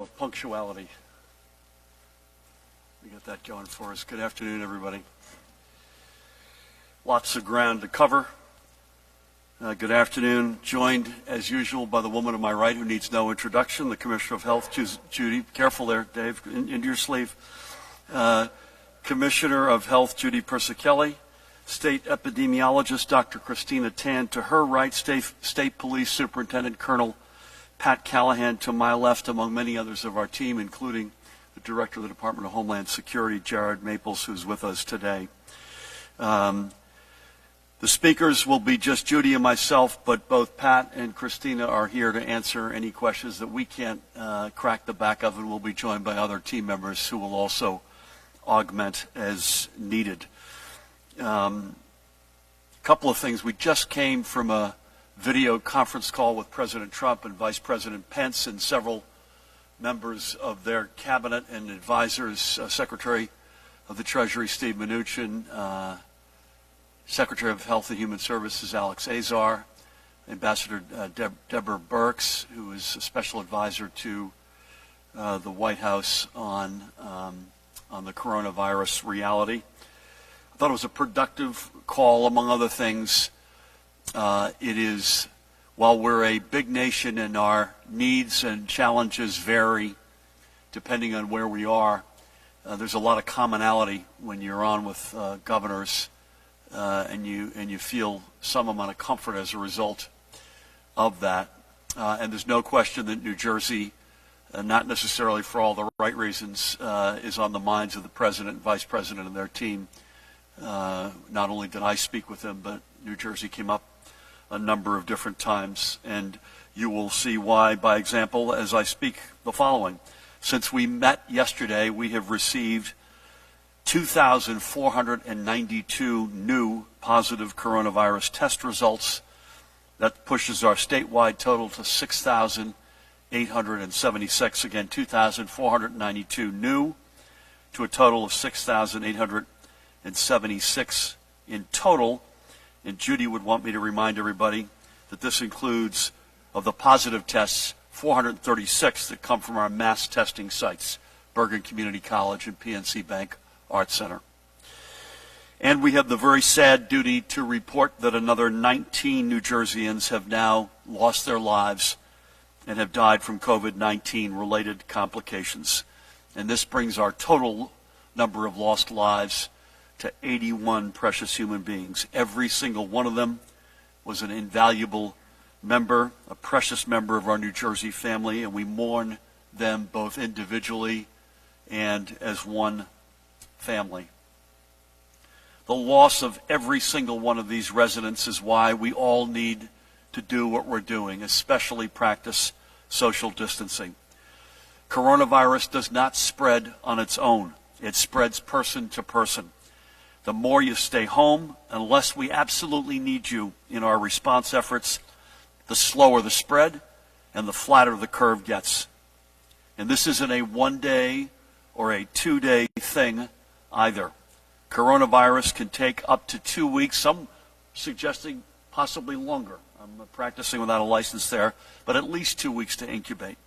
Of punctuality. We got that going for us. Good afternoon, everybody. Lots of ground to cover. Good afternoon. Joined, as usual, by the woman to my right who needs no introduction, the Commissioner of Health, Judy. Careful there, Dave, into your sleeve. Commissioner of Health, Judy Persichelli. State Epidemiologist, Dr. Christina Tan. To her right, State Police Superintendent Colonel Pat Callahan. To my left, among many others of our team, including the Director of the Department of Homeland Security, Jared Maples, who's with us today. The speakers will be just Judy and myself, but both Pat and Christina are here to answer any questions that we can't crack the back of, and we'll be joined by other team members who will also augment as needed. Couple of things. We just came from a video conference call with President Trump and Vice President Pence and several members of their cabinet and advisors, Secretary of the Treasury Steve Mnuchin, Secretary of Health and Human Services Alex Azar, Ambassador Deborah Birx, who is a special advisor to the White House on the coronavirus reality. I thought it was a productive call, among other things. It is, while we're a big nation and our needs and challenges vary depending on where we are, there's a lot of commonality when you're on with governors and you feel some amount of comfort as a result of that. And there's no question that New Jersey, not necessarily for all the right reasons, is on the minds of the President and Vice President and their team. Not only did I speak with them, but New Jersey came up a number of different times, and you will see why, by example, as I speak the following. Since we met yesterday, we have received 2,492 new positive coronavirus test results. That pushes our statewide total to 6,876. Again, 2,492 new to a total of 6,876 in total. And Judy would want me to remind everybody that this includes, of the positive tests, 436 that come from our mass testing sites, Bergen Community College and PNC Bank Arts Center. And we have the very sad duty to report that another 19 New Jerseyans have now lost their lives and have died from COVID-19 related complications. And this brings our total number of lost lives to 81 precious human beings. Every single one of them was an invaluable member, a precious member of our New Jersey family, and we mourn them both individually and as one family. The loss of every single one of these residents is why we all need to do what we're doing, especially practice social distancing. Coronavirus does not spread on its own. It spreads person to person. The more you stay home, unless we absolutely need you in our response efforts, the slower the spread and the flatter the curve gets. And this isn't a one-day or a two-day thing either. Coronavirus can take up to 2 weeks, some suggesting possibly longer. I'm practicing without a license there, but at least 2 weeks to incubate.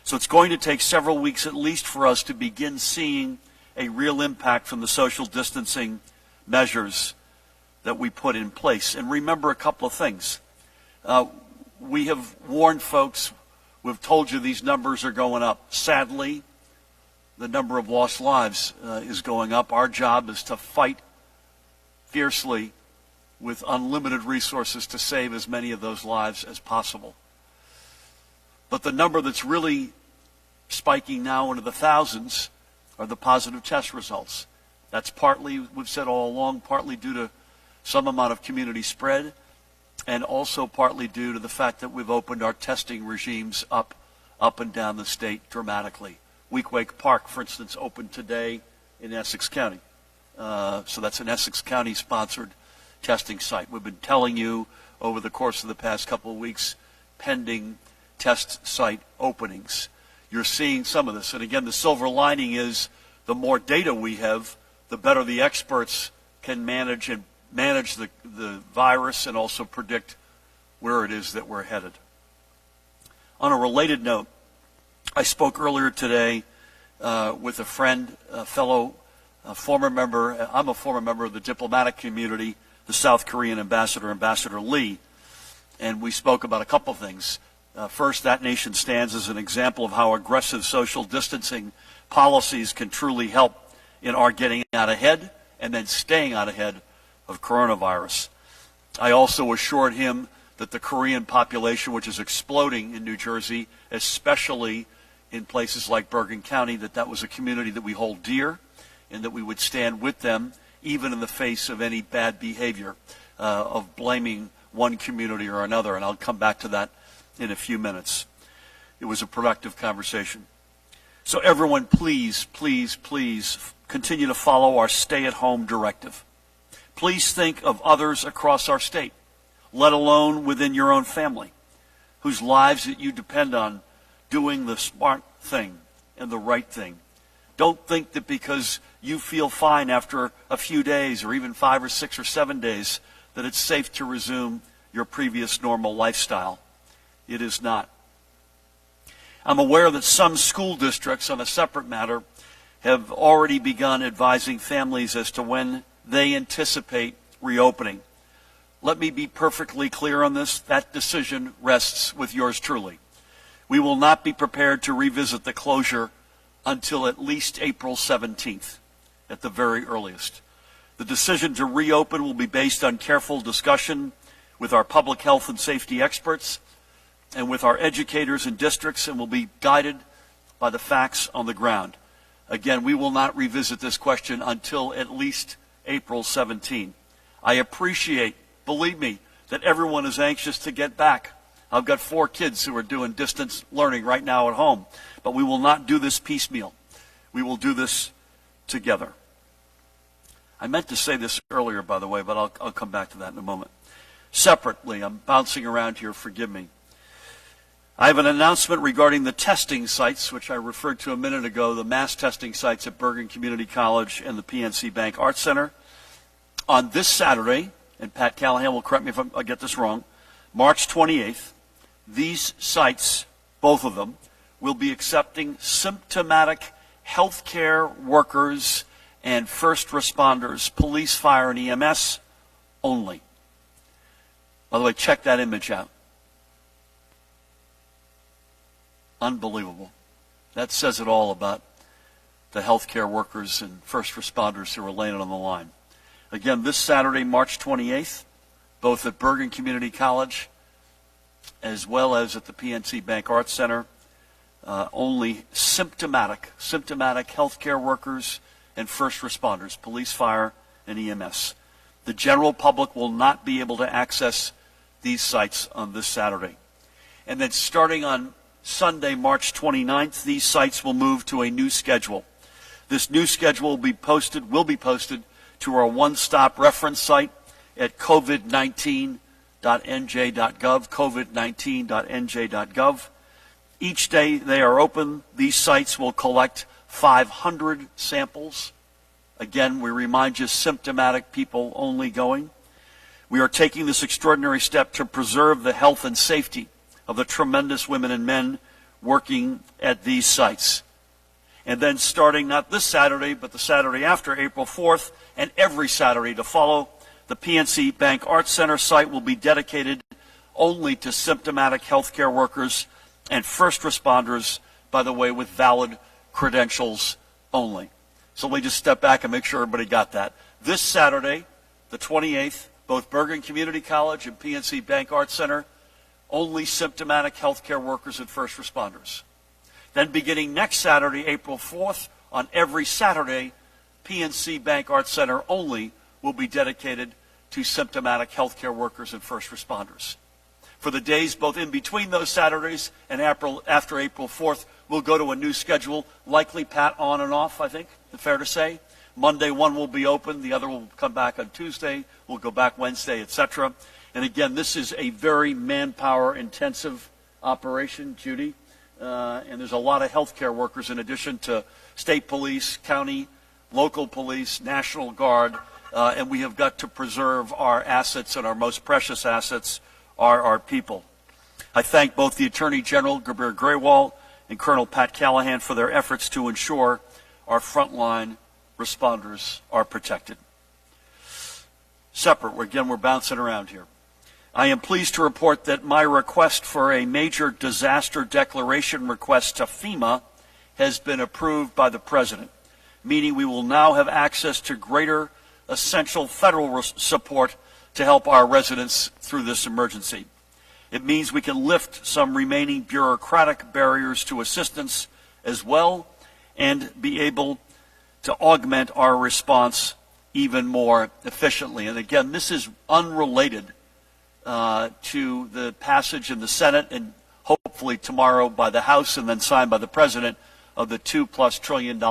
So it's going to take several weeks at least for us to begin seeing a real impact from the social distancing measures that we put in place. And remember a couple of things. We have warned folks, we've told you these numbers are going up. Sadly, the number of lost lives is going up. Our job is to fight fiercely with unlimited resources to save as many of those lives as possible. But the number that's really spiking now into the thousands are the positive test results. That's partly, we've said all along, partly due to some amount of community spread, and also partly due to the fact that we've opened our testing regimes up and down the state dramatically. Weequahic Park, for instance, opened today in Essex County. So that's an Essex County-sponsored testing site. We've been telling you over the course of the past couple of weeks, pending test site openings. You're seeing some of this. And again, the silver lining is the more data we have, the better the experts can manage the virus and also predict where it is that we're headed. On a related note, I spoke earlier today with a friend, a fellow former member. I'm a former member of the diplomatic community, the South Korean ambassador, Ambassador Lee, and we spoke about a couple of things. First, that nation stands as an example of how aggressive social distancing policies can truly help in our getting out ahead and then staying out ahead of coronavirus. I also assured him that the Korean population, which is exploding in New Jersey, especially in places like Bergen County, that was a community that we hold dear and that we would stand with them even in the face of any bad behavior of blaming one community or another. And I'll come back to that in a few minutes. It was a productive conversation. So everyone, please, please, please continue to follow our stay-at-home directive. Please think of others across our state, let alone within your own family, whose lives that you depend on doing the smart thing and the right thing. Don't think that because you feel fine after a few days or even 5 or 6 or 7 days that it's safe to resume your previous normal lifestyle. It is not. I'm aware that some school districts, on a separate matter, have already begun advising families as to when they anticipate reopening. Let me be perfectly clear on this. That decision rests with yours truly. We will not be prepared to revisit the closure until at least April 17th, at the very earliest. The decision to reopen will be based on careful discussion with our public health and safety experts and with our educators and districts, and will be guided by the facts on the ground. Again, we will not revisit this question until at least April 17. I appreciate, believe me, that everyone is anxious to get back. I've got 4 kids who are doing distance learning right now at home, but we will not do this piecemeal. We will do this together. I meant to say this earlier, by the way, but I'll come back to that in a moment. Separately, I'm bouncing around here, forgive me. I have an announcement regarding the testing sites, which I referred to a minute ago, the mass testing sites at Bergen Community College and the PNC Bank Arts Center. On this Saturday, and Pat Callahan will correct me if I get this wrong, March 28th, these sites, both of them, will be accepting symptomatic healthcare workers and first responders, police, fire, and EMS only. By the way, check that image out. Unbelievable. That says it all about the healthcare workers and first responders who are laying it on the line. Again, this Saturday, March 28th, both at Bergen Community College as well as at the PNC Bank Arts Center, only symptomatic healthcare workers and first responders, police, fire, and EMS. The general public will not be able to access these sites on this Saturday. And then starting on Sunday, March 29th, these sites will move to a new schedule. This new schedule will be posted to our one-stop reference site at covid19.nj.gov, covid19.nj.gov. Each day they are open, these sites will collect 500 samples. Again, we remind you, symptomatic people only going. We are taking this extraordinary step to preserve the health and safety of the tremendous women and men working at these sites. And then starting not this Saturday, but the Saturday after, April 4th, and every Saturday to follow, the PNC Bank Arts Center site will be dedicated only to symptomatic healthcare workers and first responders, by the way, with valid credentials only. So let me just step back and make sure everybody got that. This Saturday, the 28th, both Bergen Community College and PNC Bank Arts Center, only symptomatic healthcare workers and first responders. Then beginning next Saturday, April 4th, on every Saturday, PNC Bank Arts Center only will be dedicated to symptomatic healthcare workers and first responders. For the days both in between those Saturdays and after April 4th, we'll go to a new schedule, likely Pat on and off, I think, fair to say. Monday, one will be open, the other will come back on Tuesday, we'll go back Wednesday, etc. And again, this is a very manpower-intensive operation, Judy, and there's a lot of healthcare workers in addition to state police, county, local police, National Guard, and we have got to preserve our assets, and our most precious assets are our people. I thank both the Attorney General, Gabir Grewal, and Colonel Pat Callahan for their efforts to ensure our frontline responders are protected. Separate, again, we're bouncing around here. I am pleased to report that my request for a major disaster declaration request to FEMA has been approved by the President, meaning we will now have access to greater essential federal support to help our residents through this emergency. It means we can lift some remaining bureaucratic barriers to assistance as well and be able to augment our response even more efficiently. And again, this is unrelated to the passage in the Senate and hopefully tomorrow by the House and then signed by the President of the $2+ trillion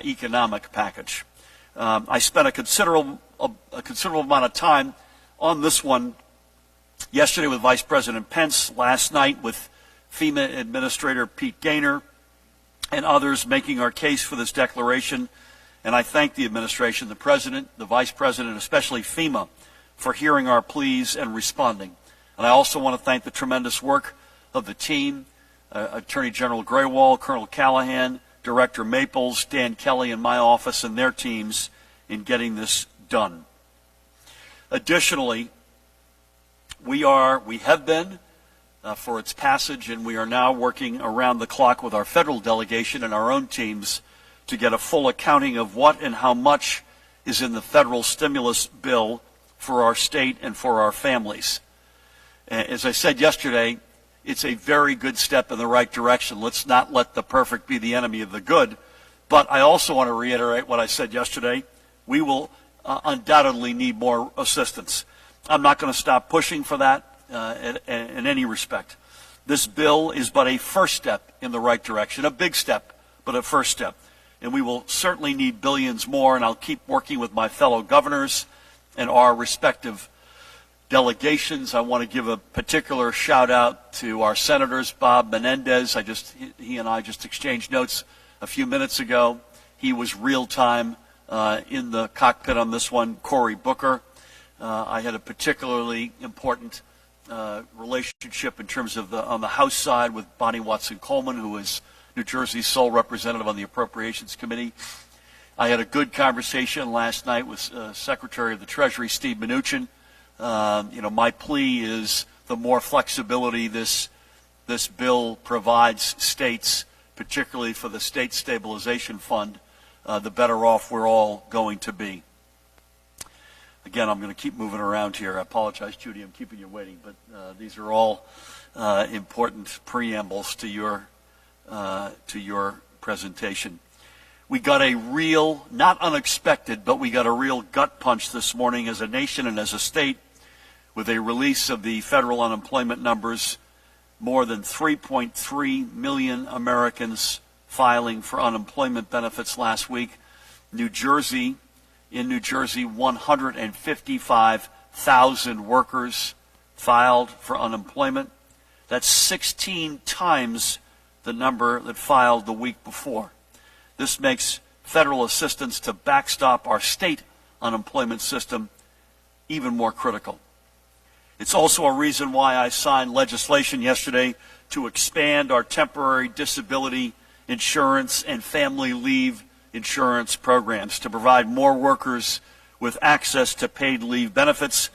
economic package. I spent a considerable amount of time on this one yesterday with Vice President Pence, last night with FEMA Administrator Pete Gaynor and others making our case for this declaration. And I thank the administration, the President, the Vice President, especially FEMA, for hearing our pleas and responding. And I also want to thank the tremendous work of the team, Attorney General Graywall, Colonel Callahan, Director Maples, Dan Kelly, and my office and their teams in getting this done. Additionally, we have been for its passage, and we are now working around the clock with our federal delegation and our own teams to get a full accounting of what and how much is in the federal stimulus bill for our state and for our families. As I said yesterday, it's a very good step in the right direction. Let's not let the perfect be the enemy of the good. But I also want to reiterate what I said yesterday. We will undoubtedly need more assistance. I'm not going to stop pushing for that in any respect. This bill is but a first step in the right direction, a big step, but a first step. And we will certainly need billions more, and I'll keep working with my fellow governors and our respective delegations. I want to give a particular shout out to our senators, Bob Menendez. He and I just exchanged notes a few minutes ago. He was real time in the cockpit on this one. Cory Booker. I had a particularly important relationship in terms of on the House side with Bonnie Watson-Coleman, who is New Jersey's sole representative on the Appropriations Committee. I had a good conversation last night with Secretary of the Treasury, Steve Mnuchin. My plea is the more flexibility this bill provides states, particularly for the State Stabilization Fund, the better off we're all going to be. Again, I'm going to keep moving around here. I apologize, Judy, I'm keeping you waiting, but these are all important preambles to your presentation. We got a real, not unexpected, but we got a real gut punch this morning as a nation and as a state with a release of the federal unemployment numbers. More than 3.3 million Americans filing for unemployment benefits last week. In New Jersey, 155,000 workers filed for unemployment. That's 16 times the number that filed the week before. This makes federal assistance to backstop our state unemployment system even more critical. It's also a reason why I signed legislation yesterday to expand our temporary disability insurance and family leave insurance programs to provide more workers with access to paid leave benefits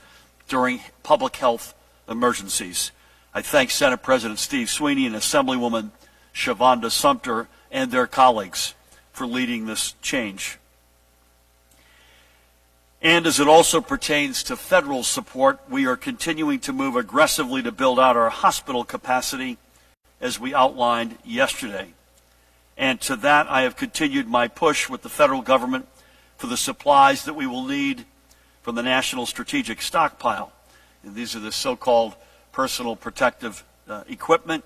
during public health emergencies. I thank Senate President Steve Sweeney and Assemblywoman Shavonda Sumter and their colleagues for leading this change. And as it also pertains to federal support, we are continuing to move aggressively to build out our hospital capacity as we outlined yesterday. And to that, I have continued my push with the federal government for the supplies that we will need from the National Strategic Stockpile. And these are the so-called personal protective equipment.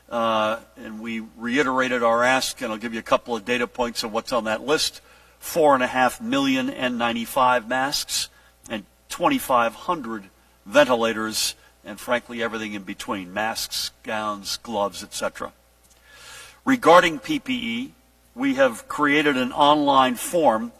And we reiterated our ask, and I'll give you a couple of data points of what's on that list. 4.5 million N95 masks and 2,500 ventilators, and frankly everything in between, masks, gowns, gloves, etc. Regarding PPE, we have created an online form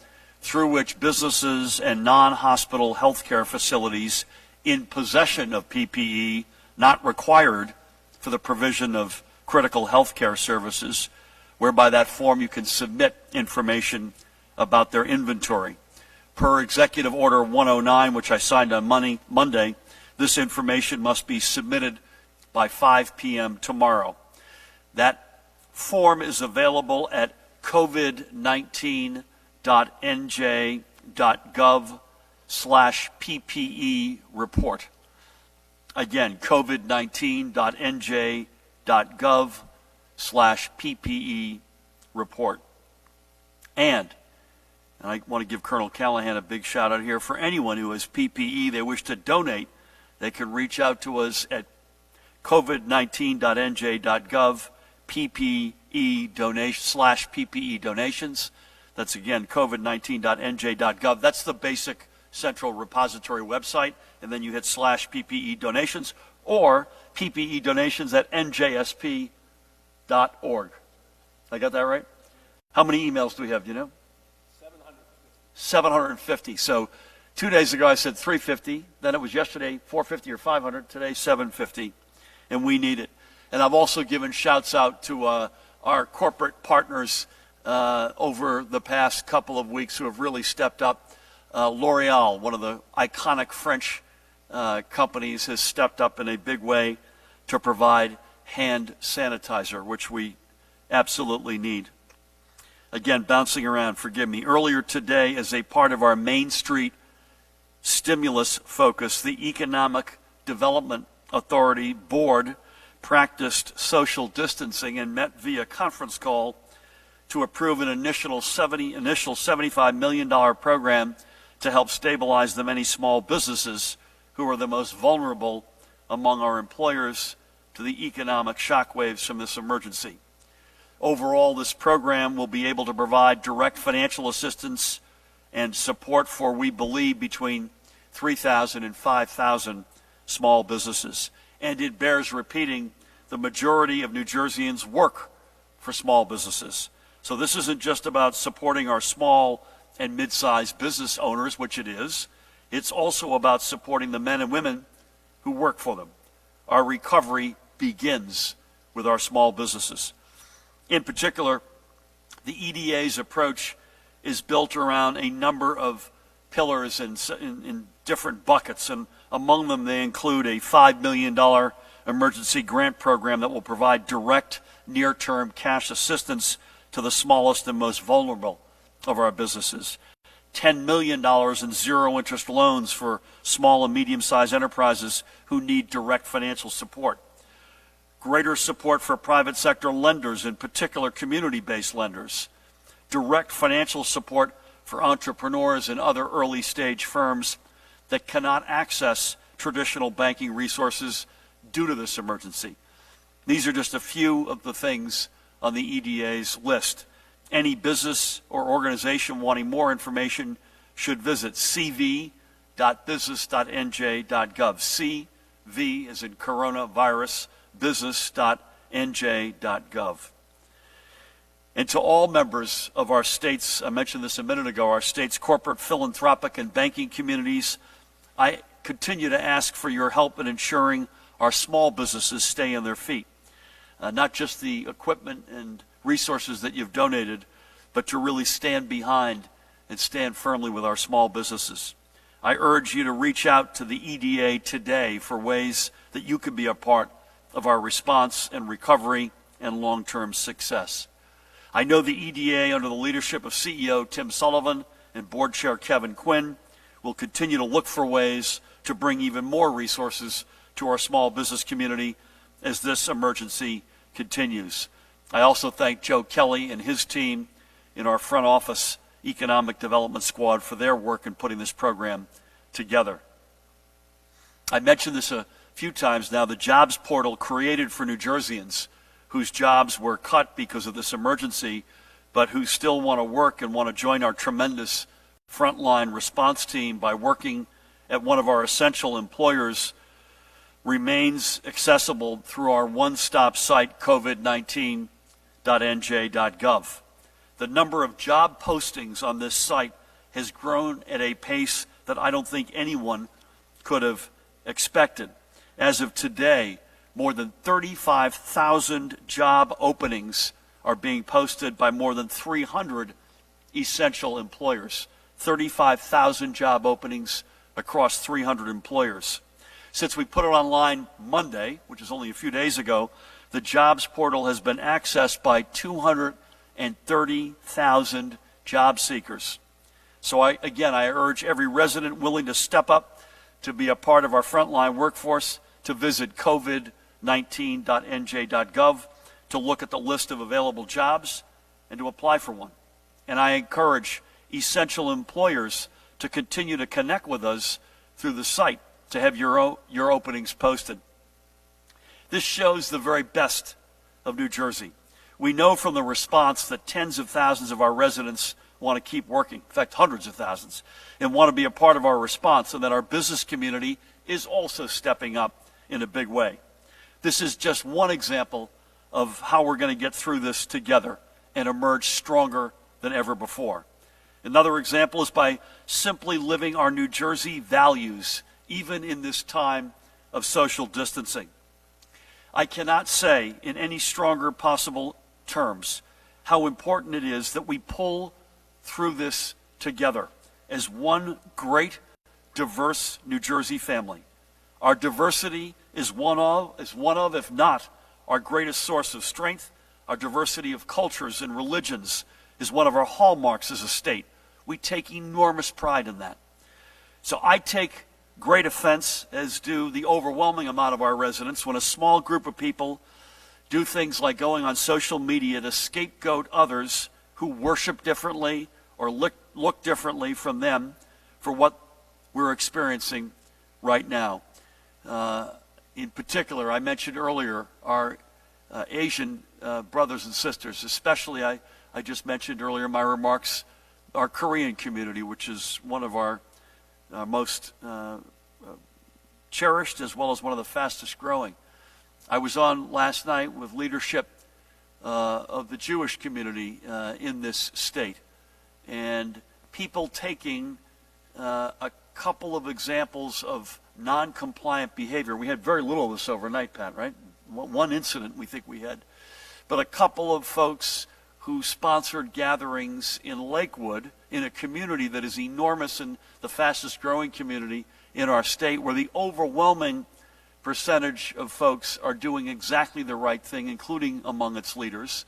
through which businesses and non-hospital healthcare facilities in possession of PPE, not required for the provision of critical healthcare services, whereby that form you can submit information about their inventory. Per Executive Order 109, which I signed on Monday, this information must be submitted by 5 p.m. tomorrow. That form is available at covid19.nj.gov/PPE report. Again, covid19.nj.gov/PPE report. And I want to give Colonel Callahan a big shout out here. For anyone who has PPE they wish to donate, they can reach out to us at covid19.nj.gov PPE donation /PPE donations. That's again covid19.nj.gov. That's the basic central repository website, and then you hit /PPE donations or PPE donations at njsp.org. I got that right? How many emails do we have? Do you know? 750. So 2 days ago I said 350. Then it was yesterday 450 or 500. Today 750, and we need it. And I've also given shouts out to our corporate partners over the past couple of weeks who have really stepped up. L'Oreal, one of the iconic French companies, has stepped up in a big way to provide hand sanitizer, which we absolutely need. Again, bouncing around, forgive me. Earlier today, as a part of our Main Street stimulus focus, the Economic Development Authority Board practiced social distancing and met via conference call to approve an initial $75 million program to help stabilize the many small businesses who are the most vulnerable among our employers to the economic shockwaves from this emergency. Overall, this program will be able to provide direct financial assistance and support for, we believe, between 3,000 and 5,000 small businesses. And it bears repeating, the majority of New Jerseyans work for small businesses. So this isn't just about supporting our small and mid-sized business owners, which it is. It's also about supporting the men and women who work for them. Our recovery begins with our small businesses. In particular, the EDA's approach is built around a number of pillars in different buckets, and among them they include a $5 million emergency grant program that will provide direct near-term cash assistance to the smallest and most vulnerable of our businesses. $10 million in zero-interest loans for small and medium-sized enterprises who need direct financial support. Greater support for private sector lenders, in particular community-based lenders. Direct financial support for entrepreneurs and other early-stage firms that cannot access traditional banking resources due to this emergency. These are just a few of the things on the EDA's list. Any business or organization wanting more information should visit cv.business.nj.gov. CV as in coronavirus, business.nj.gov. And to all members of our state's, I mentioned this a minute ago, our state's corporate, philanthropic, and banking communities, I continue to ask for your help in ensuring our small businesses stay on their feet. Not just the equipment and resources that you've donated, but to really stand behind and stand firmly with our small businesses. I urge you to reach out to the EDA today for ways that you can be a part of our response and recovery and long-term success. I know the EDA, under the leadership of CEO Tim Sullivan and Board Chair Kevin Quinn, will continue to look for ways to bring even more resources to our small business community as this emergency continues. I also thank Joe Kelly and his team in our front office economic development squad for their work in putting this program together. I mentioned this a few times now, the jobs portal created for New Jerseyans whose jobs were cut because of this emergency, but who still want to work and want to join our tremendous frontline response team by working at one of our essential employers, remains accessible through our one-stop site, covid19.nj.gov. The number of job postings on this site has grown at a pace that I don't think anyone could have expected. As of today, more than 35,000 job openings are being posted by more than 300 essential employers. 35,000 job openings across 300 employers. Since we put it online Monday, which is only a few days ago, the jobs portal has been accessed by 230,000 job seekers. So I urge every resident willing to step up to be a part of our frontline workforce to visit covid19.nj.gov to look at the list of available jobs and to apply for one. And I encourage essential employers to continue to connect with us through the site to have your openings posted. This shows the very best of New Jersey. We know from the response that tens of thousands of our residents want to keep working, in fact, hundreds of thousands, and want to be a part of our response, and that our business community is also stepping up in a big way. This is just one example of how we're going to get through this together and emerge stronger than ever before. Another example is by simply living our New Jersey values, even in this time of social distancing. I cannot say in any stronger possible terms how important it is that we pull through this together as one great, diverse New Jersey family. Our diversity is one of, if not our greatest source of strength. Our diversity of cultures and religions is one of our hallmarks as a state. We take enormous pride in that. So I take great offense, as do the overwhelming amount of our residents, when a small group of people do things like going on social media to scapegoat others who worship differently or look differently from them for what we're experiencing right now. In particular, I mentioned earlier our Asian brothers and sisters, especially I just mentioned earlier in my remarks our Korean community, which is one of our most cherished as well as one of the fastest growing. I was on last night with leadership of the Jewish community in this state, and people taking a couple of examples of non-compliant behavior. We had very little of this overnight, Pat, right? One incident we think we had. But a couple of folks who sponsored gatherings in Lakewood, in a community that is enormous and the fastest growing community in our state, where the overwhelming percentage of folks are doing exactly the right thing, including among its leaders.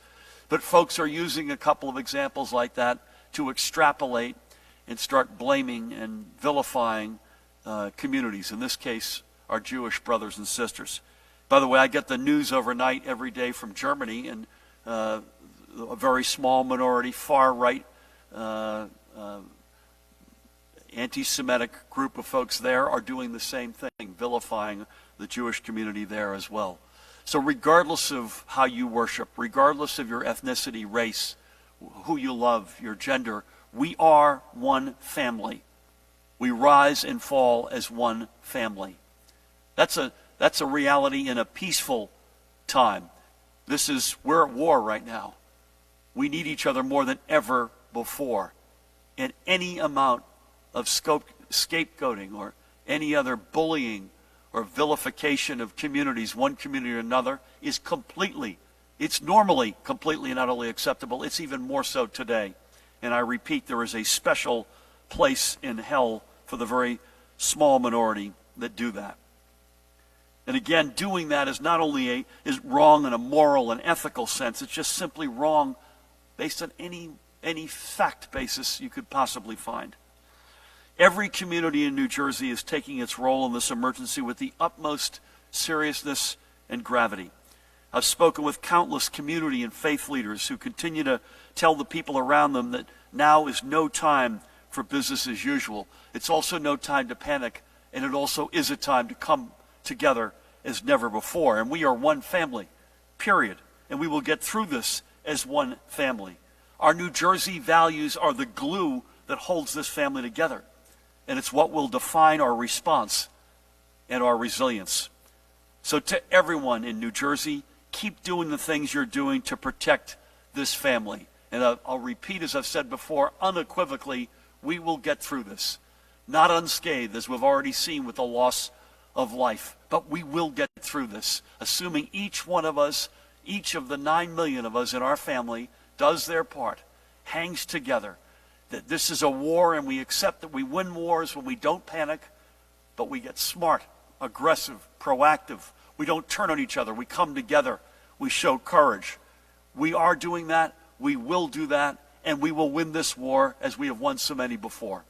But folks are using a couple of examples like that to extrapolate and start blaming and vilifying communities, in this case, our Jewish brothers and sisters. By the way, I get the news overnight every day from Germany, and a very small minority, far-right, anti-Semitic group of folks there are doing the same thing, vilifying the Jewish community there as well. So regardless of how you worship, regardless of your ethnicity, race, who you love, your gender, we are one family. We rise and fall as one family. That's a reality in a peaceful time. We're at war right now. We need each other more than ever before. And any amount of scapegoating or any other bullying or vilification of communities, one community or another, it's normally completely and utterly acceptable. It's even more so today. And I repeat, there is a special place in hell for the very small minority that do that. And again, doing that is not only is wrong in a moral and ethical sense, it's just simply wrong based on any fact basis you could possibly find. Every community in New Jersey is taking its role in this emergency with the utmost seriousness and gravity. I've spoken with countless community and faith leaders who continue to tell the people around them that now is no time for business as usual. It's also no time to panic, and it also is a time to come together as never before. And we are one family, period. And we will get through this as one family. Our New Jersey values are the glue that holds this family together. And it's what will define our response and our resilience. So to everyone in New Jersey, keep doing the things you're doing to protect this family. And I'll repeat, as I've said before, unequivocally, we will get through this. Not unscathed, as we've already seen with the loss of life. But we will get through this, assuming each one of us, each of the 9 million of us in our family does their part, hangs together. That this is a war, and we accept that we win wars when we don't panic, but we get smart, aggressive, proactive. We don't turn on each other. We come together. We show courage. We are doing that. We will do that. And we will win this war as we have won so many before.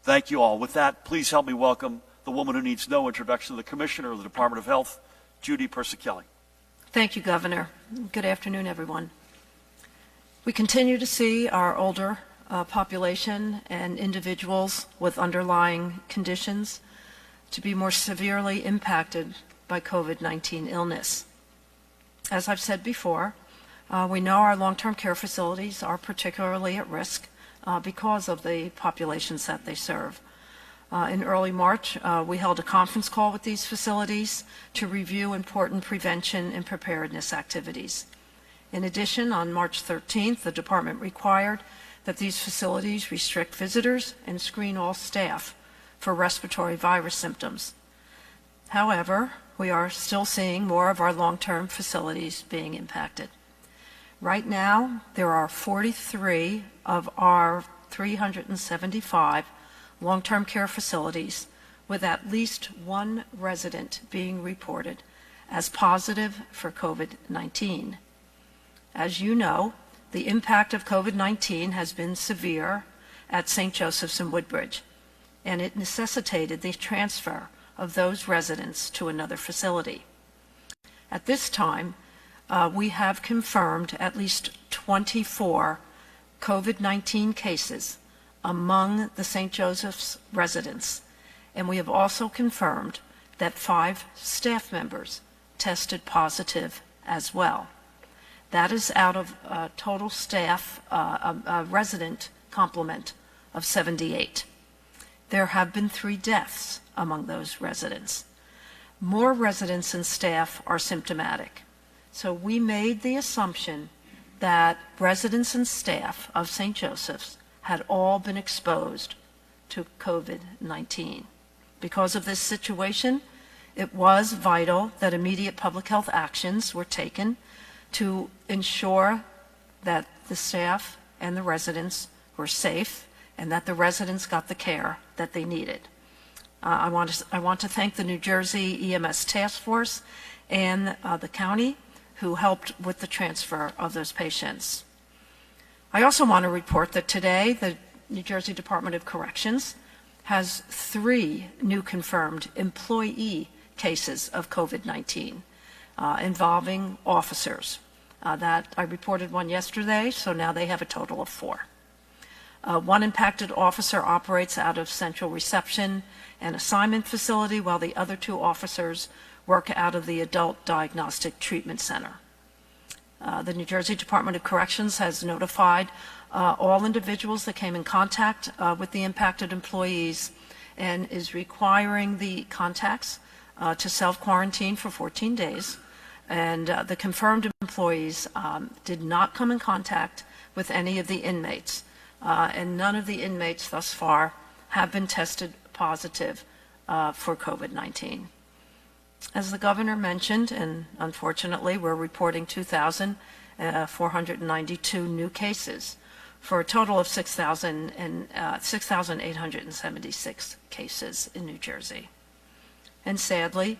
Thank you all. With that, please help me welcome the woman who needs no introduction, the Commissioner of the Department of Health, Judy Persichilli. Thank you, Governor. Good afternoon, everyone. We continue to see our older population and individuals with underlying conditions to be more severely impacted by COVID-19 illness. As I've said before, we know our long-term care facilities are particularly at risk because of the populations that they serve. In early March, we held a conference call with these facilities to review important prevention and preparedness activities. In addition, on March 13th, the department required that these facilities restrict visitors and screen all staff for respiratory virus symptoms. However, we are still seeing more of our long-term facilities being impacted. Right now, there are 43 of our 375 long-term care facilities with at least one resident being reported as positive for COVID-19. As you know, the impact of COVID-19 has been severe at St. Joseph's in Woodbridge, and it necessitated the transfer of those residents to another facility. At this time, we have confirmed at least 24 COVID-19 cases among the St. Joseph's residents, and we have also confirmed that 5 staff members tested positive as well. That is out of a total staff, a resident complement of 78. There have been 3 deaths among those residents. More residents and staff are symptomatic. So we made the assumption that residents and staff of St. Joseph's had all been exposed to COVID-19. Because of this situation, it was vital that immediate public health actions were taken to ensure that the staff and the residents were safe and that the residents got the care that they needed. I want to thank the New Jersey EMS Task Force and the county who helped with the transfer of those patients. I also want to report that today the New Jersey Department of Corrections has 3 new confirmed employee cases of COVID-19 involving officers. That I reported one yesterday, so now they have a total of 4. One impacted officer operates out of Central Reception and Assignment Facility, while the other 2 officers work out of the Adult Diagnostic Treatment Center. The New Jersey Department of Corrections has notified all individuals that came in contact with the impacted employees and is requiring the contacts to self-quarantine for 14 days. And the confirmed employees did not come in contact with any of the inmates. And none of the inmates thus far have been tested positive for COVID-19. As the governor mentioned, and unfortunately we're reporting 2,492 new cases for a total of 6,876 cases in New Jersey. And sadly,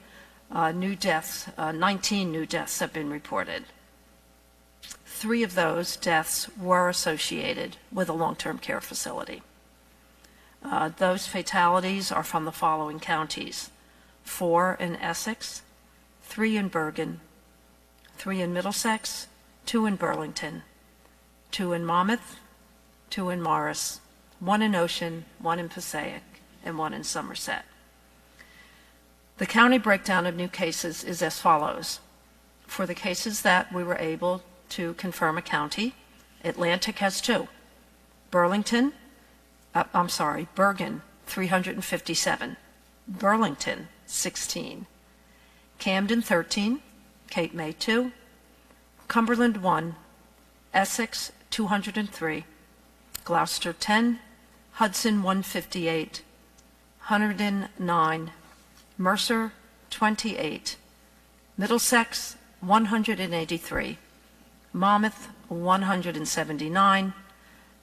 19 new deaths have been reported. 3 of those deaths were associated with a long-term care facility. Those fatalities are from the following counties: 4 in Essex, 3 in Bergen, 3 in Middlesex, 2 in Burlington, 2 in Monmouth, 2 in Morris, 1 in Ocean, 1 in Passaic, and 1 in Somerset. The county breakdown of new cases is as follows. For the cases that we were able to confirm a county, Atlantic has 2. Bergen, 357. Burlington, 16. Camden, 13. Cape May, 2. Cumberland, 1. Essex, 203. Gloucester, 10. Hudson, 158. Hunterdon, 9. Mercer, 28, Middlesex, 183, Monmouth, 179,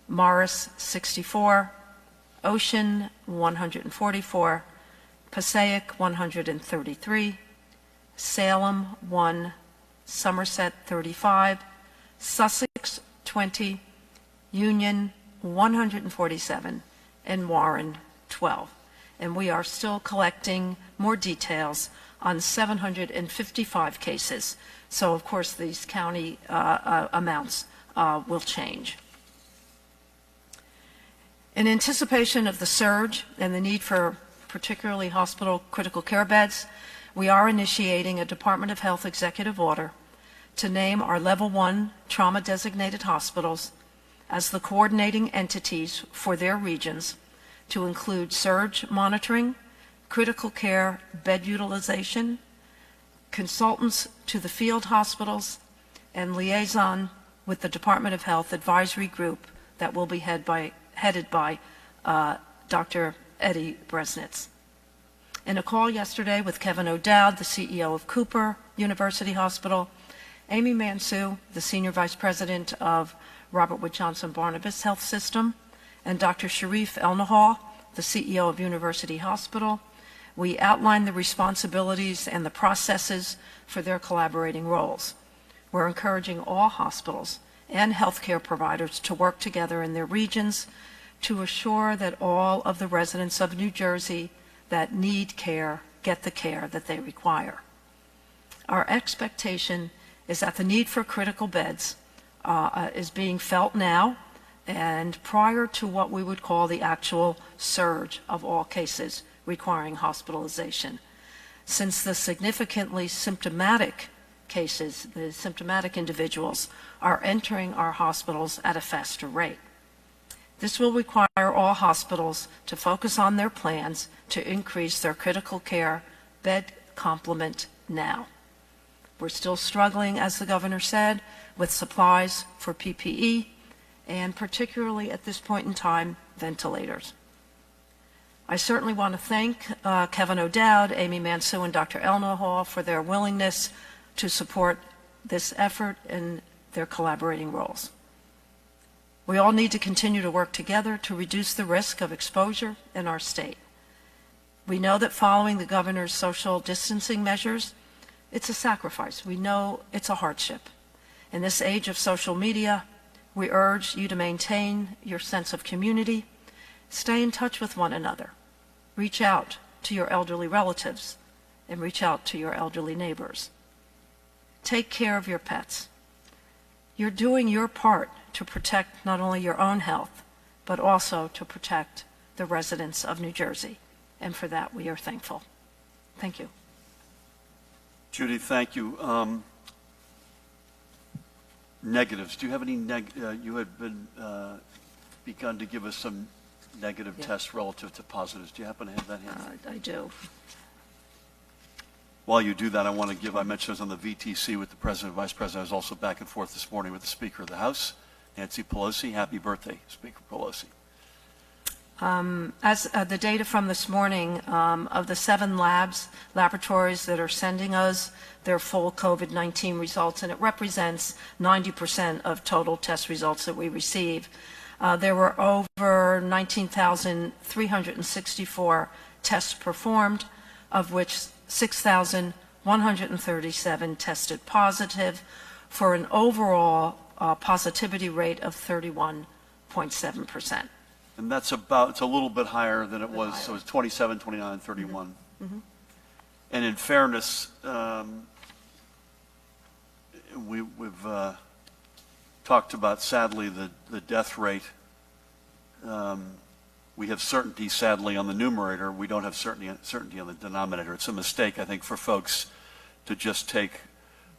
Morris, 64, Ocean, 144, Passaic, 133, Salem, 1, Somerset, 35, Sussex, 20, Union, 147, and Warren, 12. And we are still collecting more details on 755 cases. So, of course, these county amounts will change. In anticipation of the surge and the need for particularly hospital critical care beds, we are initiating a Department of Health executive order to name our Level 1 trauma-designated hospitals as the coordinating entities for their regions to include surge monitoring, critical care bed utilization, consultants to the field hospitals, and liaison with the Department of Health advisory group that will be headed by Dr. Eddie Bresnitz. In a call yesterday with Kevin O'Dowd, the CEO of Cooper University Hospital, Amy Mansue, the Senior Vice President of Robert Wood Johnson Barnabas Health System, and Dr. Sharif Elnahal, the CEO of University Hospital, we outlined the responsibilities and the processes for their collaborating roles. We're encouraging all hospitals and healthcare providers to work together in their regions to assure that all of the residents of New Jersey that need care get the care that they require. Our expectation is that the need for critical beds is being felt now and prior to what we would call the actual surge of all cases requiring hospitalization. Since the significantly symptomatic cases, the symptomatic individuals, are entering our hospitals at a faster rate. This will require all hospitals to focus on their plans to increase their critical care bed complement now. We're still struggling, as the governor said, with supplies for PPE, and particularly at this point in time, ventilators. I certainly want to thank Kevin O'Dowd, Amy Mansue, and Dr. Elnahal for their willingness to support this effort in their collaborating roles. We all need to continue to work together to reduce the risk of exposure in our state. We know that following the governor's social distancing measures, it's a sacrifice. We know it's a hardship. In this age of social media, we urge you to maintain your sense of community, stay in touch with one another, reach out to your elderly relatives, and reach out to your elderly neighbors. Take care of your pets. You're doing your part to protect not only your own health, but also to protect the residents of New Jersey. And for that, we are thankful. Thank you. Judy, thank you. Negatives. Do you have any you had been begun to give us some negative tests relative to positives. Do you happen to have that handy? I do. While you do that, I want to give, I mentioned I was on the VTC with the President and Vice President. I was also back and forth this morning with the Speaker of the House, Nancy Pelosi. Happy birthday, Speaker Pelosi. As the data from this morning, of the 7 laboratories that are sending us their full COVID-19 results, and it represents 90% of total test results that we receive, there were over 19,364 tests performed, of which 6,137 tested positive, for an overall positivity rate of 31.7%. And that's about, it's a little bit higher than it was, so it's 27, 29, 31. Mm-hmm. And in fairness, we've talked about, sadly, the death rate. We have certainty, sadly, on the numerator. We don't have certainty on the denominator. It's a mistake, I think, for folks to just take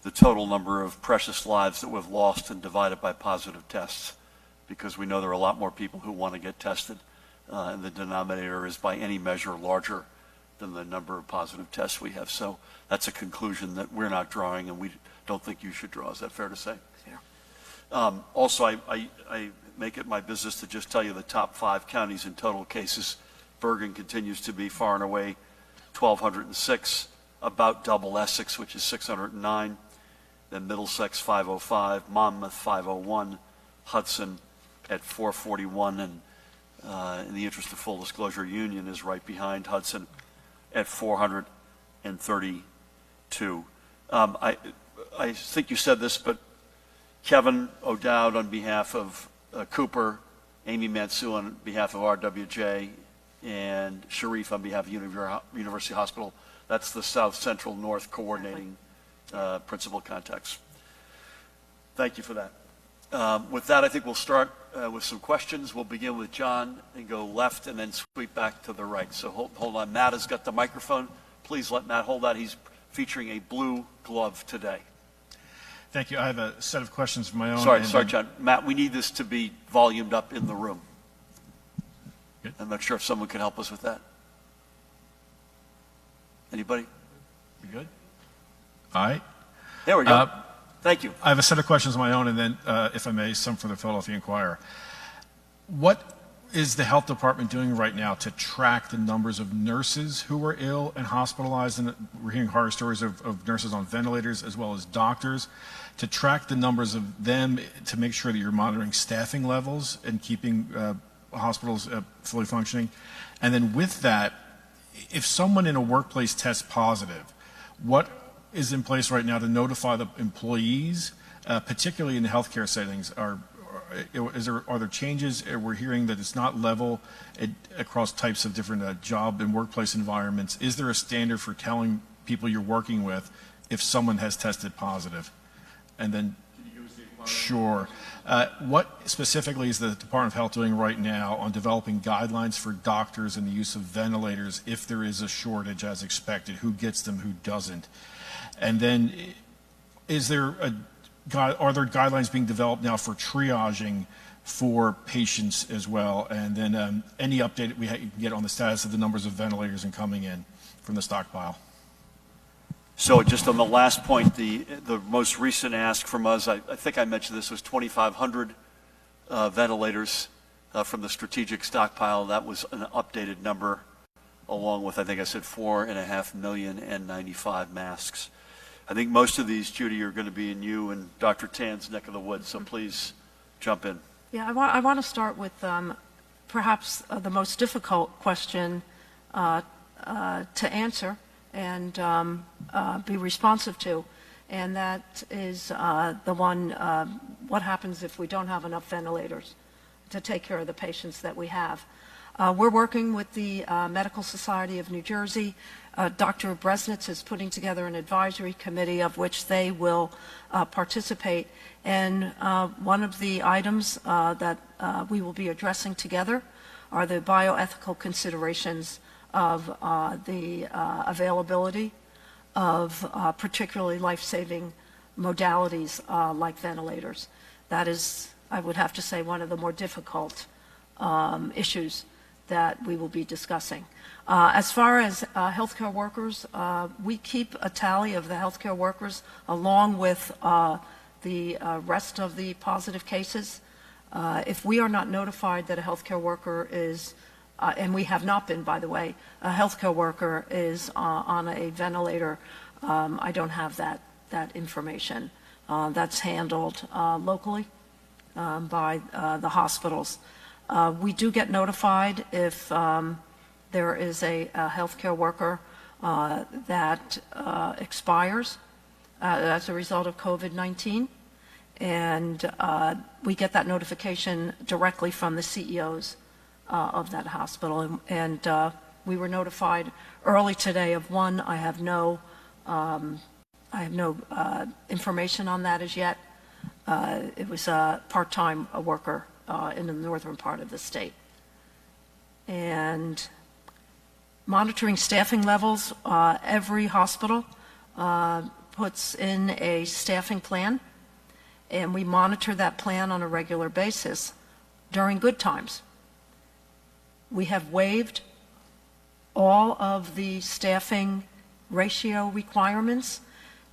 the total number of precious lives that we've lost and divide it by positive tests, because we know there are a lot more people who want to get tested, and the denominator is by any measure larger than the number of positive tests we have. So that's a conclusion that we're not drawing, and we don't think you should draw. Is that fair to say? Yeah. Also, I make it my business to just tell you the top 5 counties in total cases. Bergen continues to be far and away 1,206, about double Essex, which is 609, then Middlesex 505, Monmouth 501, Hudson at 441, and in the interest of full disclosure, Union is right behind Hudson at 432. I think you said this, but Kevin O'Dowd on behalf of Cooper, Amy Mansue on behalf of RWJ, and Sharif on behalf of University Hospital. That's the South Central North coordinating principal contacts. Thank you for that. With that, I think we'll start with some questions. We'll begin with John and go left and then sweep back to the right. So hold on. Matt has got the microphone. Please let Matt hold that. He's featuring a blue glove today. Thank you. I have a set of questions of my own. Sorry, John. Matt, we need this to be volumed up in the room. Good. I'm not sure if someone can help us with that. Anybody? You good? All right. There we go. Thank you. I have a set of questions of my own, and then, if I may, some for the Philadelphia Inquirer. What is the health department doing right now to track the numbers of nurses who are ill and hospitalized? And we're hearing horror stories of nurses on ventilators as well as doctors. To track the numbers of them to make sure that you're monitoring staffing levels and keeping hospitals fully functioning. And then with that, if someone in a workplace tests positive, what is in place right now to notify the employees, particularly in the healthcare settings? Are there changes? We're hearing that it's not level across types of different job and workplace environments. Is there a standard for telling people you're working with if someone has tested positive? And then, sure. What specifically is the Department of Health doing right now on developing guidelines for doctors and the use of ventilators if there is a shortage as expected? Who gets them, who doesn't? And then, are there guidelines being developed now for triaging for patients as well? And then any update we can get on the status of the numbers of ventilators and coming in from the stockpile? So just on the last point, the most recent ask from us, I think I mentioned this, was 2,500 ventilators from the strategic stockpile. That was an updated number, along with, I think I said, 4.5 million N95 masks. I think most of these, Judy, are going to be in you and Dr. Tan's neck of the woods, so please jump in. Yeah, I want to start with perhaps the most difficult question to answer and be responsive to, and that is the one, what happens if we don't have enough ventilators to take care of the patients that we have. We're working with the Medical Society of New Jersey. Dr. Bresnitz is putting together an advisory committee of which they will participate. And one of the items that we will be addressing together are the bioethical considerations of the availability of particularly life-saving modalities like ventilators. That is, I would have to say, one of the more difficult issues that we will be discussing. As far as healthcare workers, we keep a tally of the healthcare workers along with the rest of the positive cases. If we are not notified that a healthcare worker is, and we have not been, by the way, a healthcare worker is on a ventilator, I don't have that information. That's handled locally by the hospitals. We do get notified if there is a healthcare worker that expires as a result of COVID-19, and we get that notification directly from the CEOs of that hospital. And we were notified early today of one. I have no information on that as yet. It was a part-time worker in the northern part of the state. And monitoring staffing levels, every hospital puts in a staffing plan, and we monitor that plan on a regular basis during good times. We have waived all of the staffing ratio requirements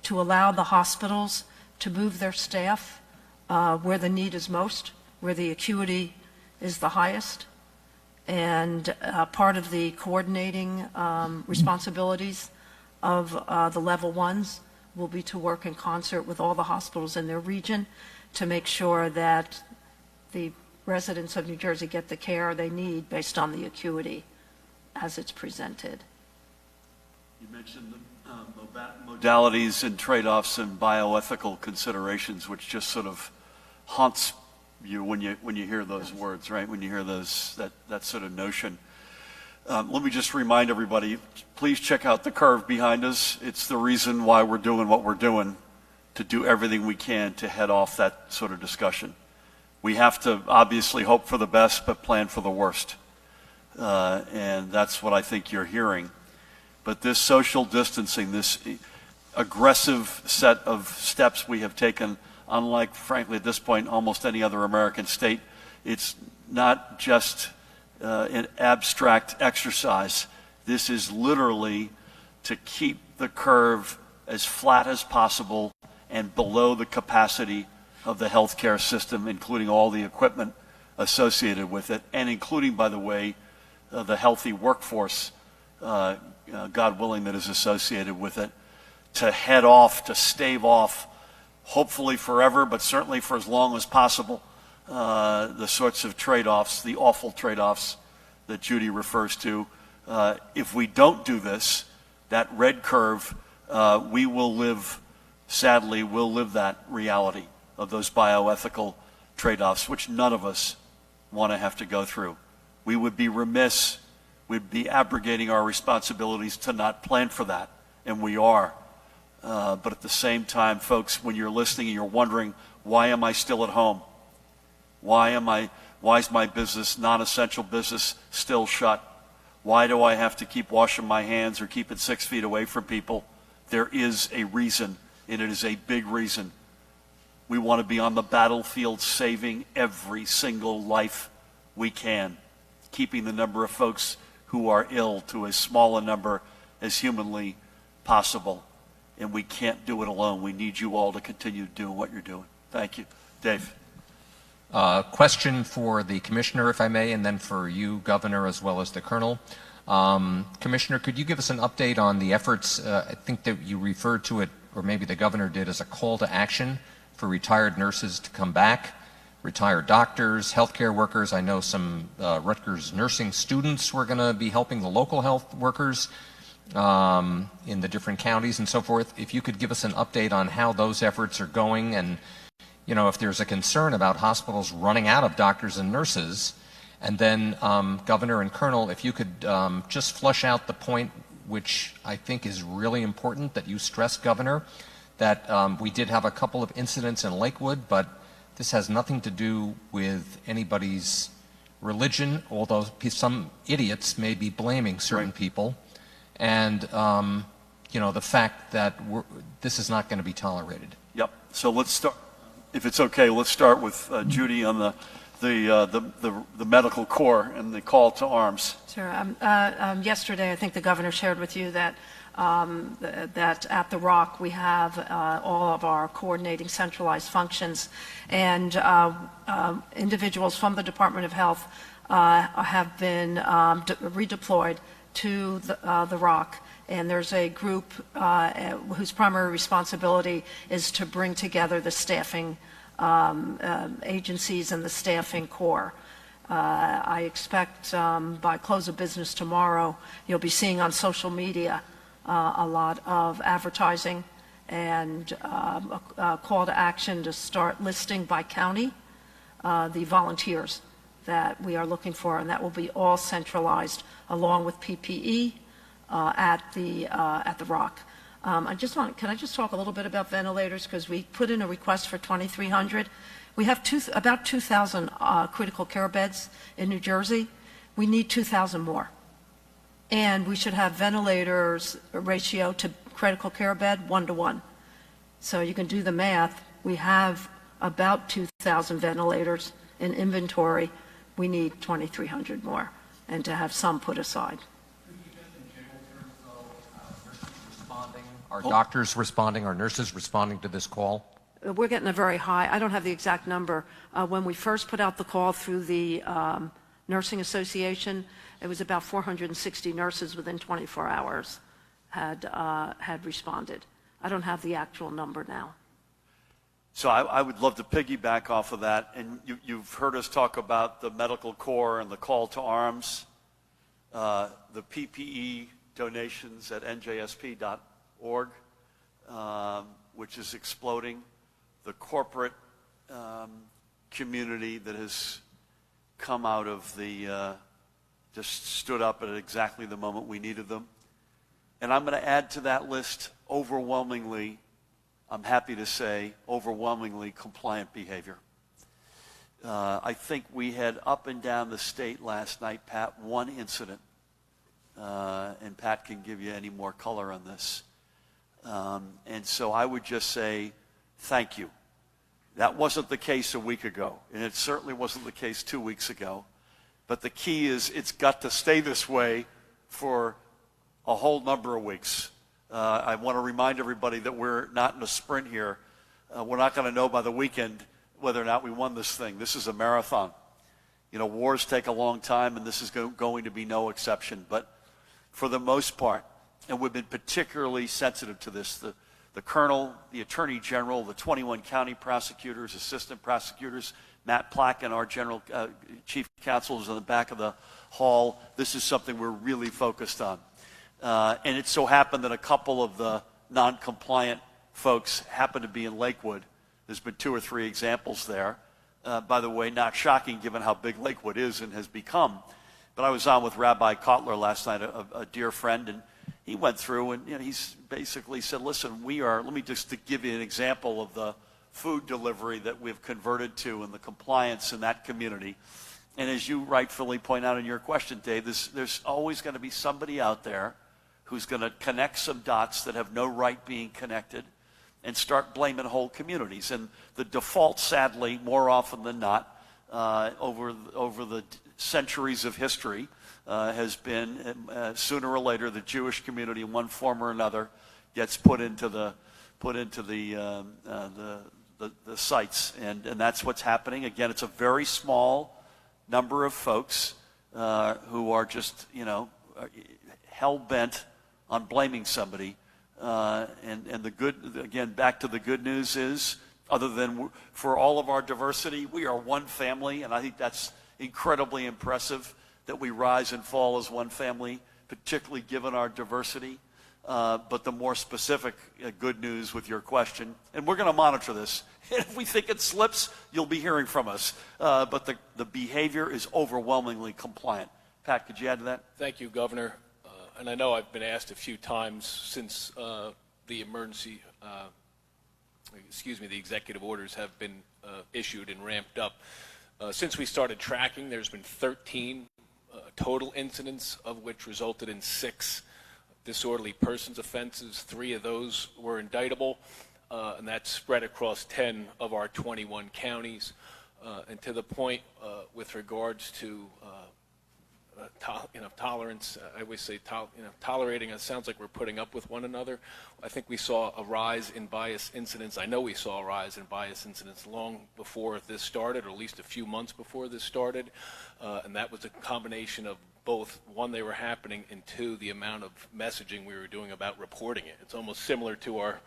to allow the hospitals to move their staff where the need is most, where the acuity is the highest. And part of the coordinating responsibilities of the level ones will be to work in concert with all the hospitals in their region to make sure that the residents of New Jersey get the care they need based on the acuity as it's presented. You mentioned the modalities and trade-offs and bioethical considerations, which just sort of haunts you when you hear those words, right? When you hear that sort of notion. Let me just remind everybody, please check out the curve behind us. It's the reason why we're doing what we're doing, to do everything we can to head off that sort of discussion. We have to obviously hope for the best, but plan for the worst. And that's what I think you're hearing. But this social distancing, this aggressive set of steps we have taken, unlike, frankly, at this point, almost any other American state, it's not just an abstract exercise. This is literally to keep the curve as flat as possible and below the capacity of the healthcare system, including all the equipment associated with it, and including, by the way, the healthy workforce, God willing, that is associated with it, to head off, to stave off, hopefully forever, but certainly for as long as possible, the sorts of trade-offs, the awful trade-offs that Judy refers to. If we don't do this, that red curve, we will live, sadly, we'll live that reality of those bioethical trade-offs, which none of us want to have to go through. We would be remiss, we'd be abrogating our responsibilities to not plan for that, and we are. But at the same time, folks, when you're listening and you're wondering, why am I still at home? Why is my business, non-essential business, still shut? Why do I have to keep washing my hands or keep it 6 feet away from people? There is a reason, and it is a big reason. We want to be on the battlefield saving every single life we can, keeping the number of folks who are ill to as small a number as humanly possible. And we can't do it alone. We need you all to continue doing what you're doing. Thank you. Dave. Question for the Commissioner, if I may, and then for you, Governor, as well as the Colonel. Commissioner, could you give us an update on the efforts, I think that you referred to it, or maybe the Governor did, as a call to action for retired nurses to come back, retired doctors, healthcare workers. I know some Rutgers nursing students were going to be helping the local health workers in the different counties and so forth. If you could give us an update on how those efforts are going, and you know, if there's a concern about hospitals running out of doctors and nurses. And then Governor and Colonel, if you could just flush out the point which I think is really important that you stress, Governor, that we did have a couple of incidents in Lakewood, but this has nothing to do with anybody's religion, although some idiots may be blaming certain people. And, you know, the fact that this is not going to be tolerated. Yep. So let's start, if it's okay, let's start with Judy on the medical corps and the call to arms. Sure. Yesterday, I think the Governor shared with you that that at the Rock we have all of our coordinating centralized functions, and individuals from the Department of Health have been redeployed to the Rock. And there's a group whose primary responsibility is to bring together the staffing agencies and the staffing corps. I expect by close of business tomorrow, you'll be seeing on social media a lot of advertising and a call to action to start listing by county the volunteers that we are looking for, and that will be all centralized along with PPE at the Rock. Can I just talk a little bit about ventilators, because we put in a request for 2,300. We have about 2,000 critical care beds in New Jersey. We need 2,000 more. And we should have ventilators ratio to critical care bed 1-to-1. So you can do the math. We have about 2,000 ventilators in inventory. We need 2,300 more, and to have some put aside. Are doctors responding, are nurses responding to this call? We're getting a very high, I don't have the exact number. When we first put out the call through the Nursing Association, it was about 460 nurses within 24 hours had responded. I don't have the actual number now. So I would love to piggyback off of that. And you've heard us talk about the medical corps and the call to arms, the PPE donations at njsp.org, which is exploding, the corporate community that has come out of the, just stood up at exactly the moment we needed them. And I'm going to add to that list overwhelmingly, I'm happy to say, overwhelmingly compliant behavior. I think we had up and down the state last night, Pat, one incident, and Pat can give you any more color on this. And so I would just say thank you. That wasn't the case a week ago, and it certainly wasn't the case 2 weeks ago. But the key is it's got to stay this way for a whole number of weeks. I want to remind everybody that we're not in a sprint here. We're not going to know by the weekend whether or not we won this thing. This is a marathon. You know, wars take a long time, and this is going to be no exception. But for the most part, and we've been particularly sensitive to this, the colonel, the attorney general, the 21 county prosecutors, assistant prosecutors, Matt Plack, and our general chief counsel is in the back of the hall. This is something we're really focused on. And it so happened that a couple of the non-compliant folks happen to be in Lakewood. There's been 2 or 3 examples there. By the way, not shocking given how big Lakewood is and has become. But I was on with Rabbi Kotler last night, a dear friend, and he went through and he's basically said, listen, let me just to give you an example of the food delivery that we've converted to and the compliance in that community. And as you rightfully point out in your question, Dave, there's always going to be somebody out there who's going to connect some dots that have no right being connected and start blaming whole communities. And the default, sadly, more often than not, over the centuries of history, has been sooner or later the Jewish community in one form or another gets put into the sites, and that's what's happening. Again, it's a very small number of folks who are just hell bent on blaming somebody. And the good, again, back to the good news is, other than for all of our diversity, we are one family, and I think that's incredibly impressive that we rise and fall as one family, particularly given our diversity. But the more specific good news with your question, and we're going to monitor this. If we think it slips, you'll be hearing from us. But the behavior is overwhelmingly compliant. Pat, could you add to that? Thank you, Governor. And I know I've been asked a few times since the executive orders have been issued and ramped up. Since we started tracking, there's been 13 total incidents, of which resulted in 6 disorderly persons offenses. 3 of those were indictable, and that's spread across 10 of our 21 counties. And to the point with regards to tolerance, I always say tolerating, it sounds like we're putting up with one another. I think we saw a rise in bias incidents. I know we saw a rise in bias incidents long before this started, or at least a few months before this started, and that was a combination of both, 1, they were happening, and 2, the amount of messaging we were doing about reporting it. It's almost similar to our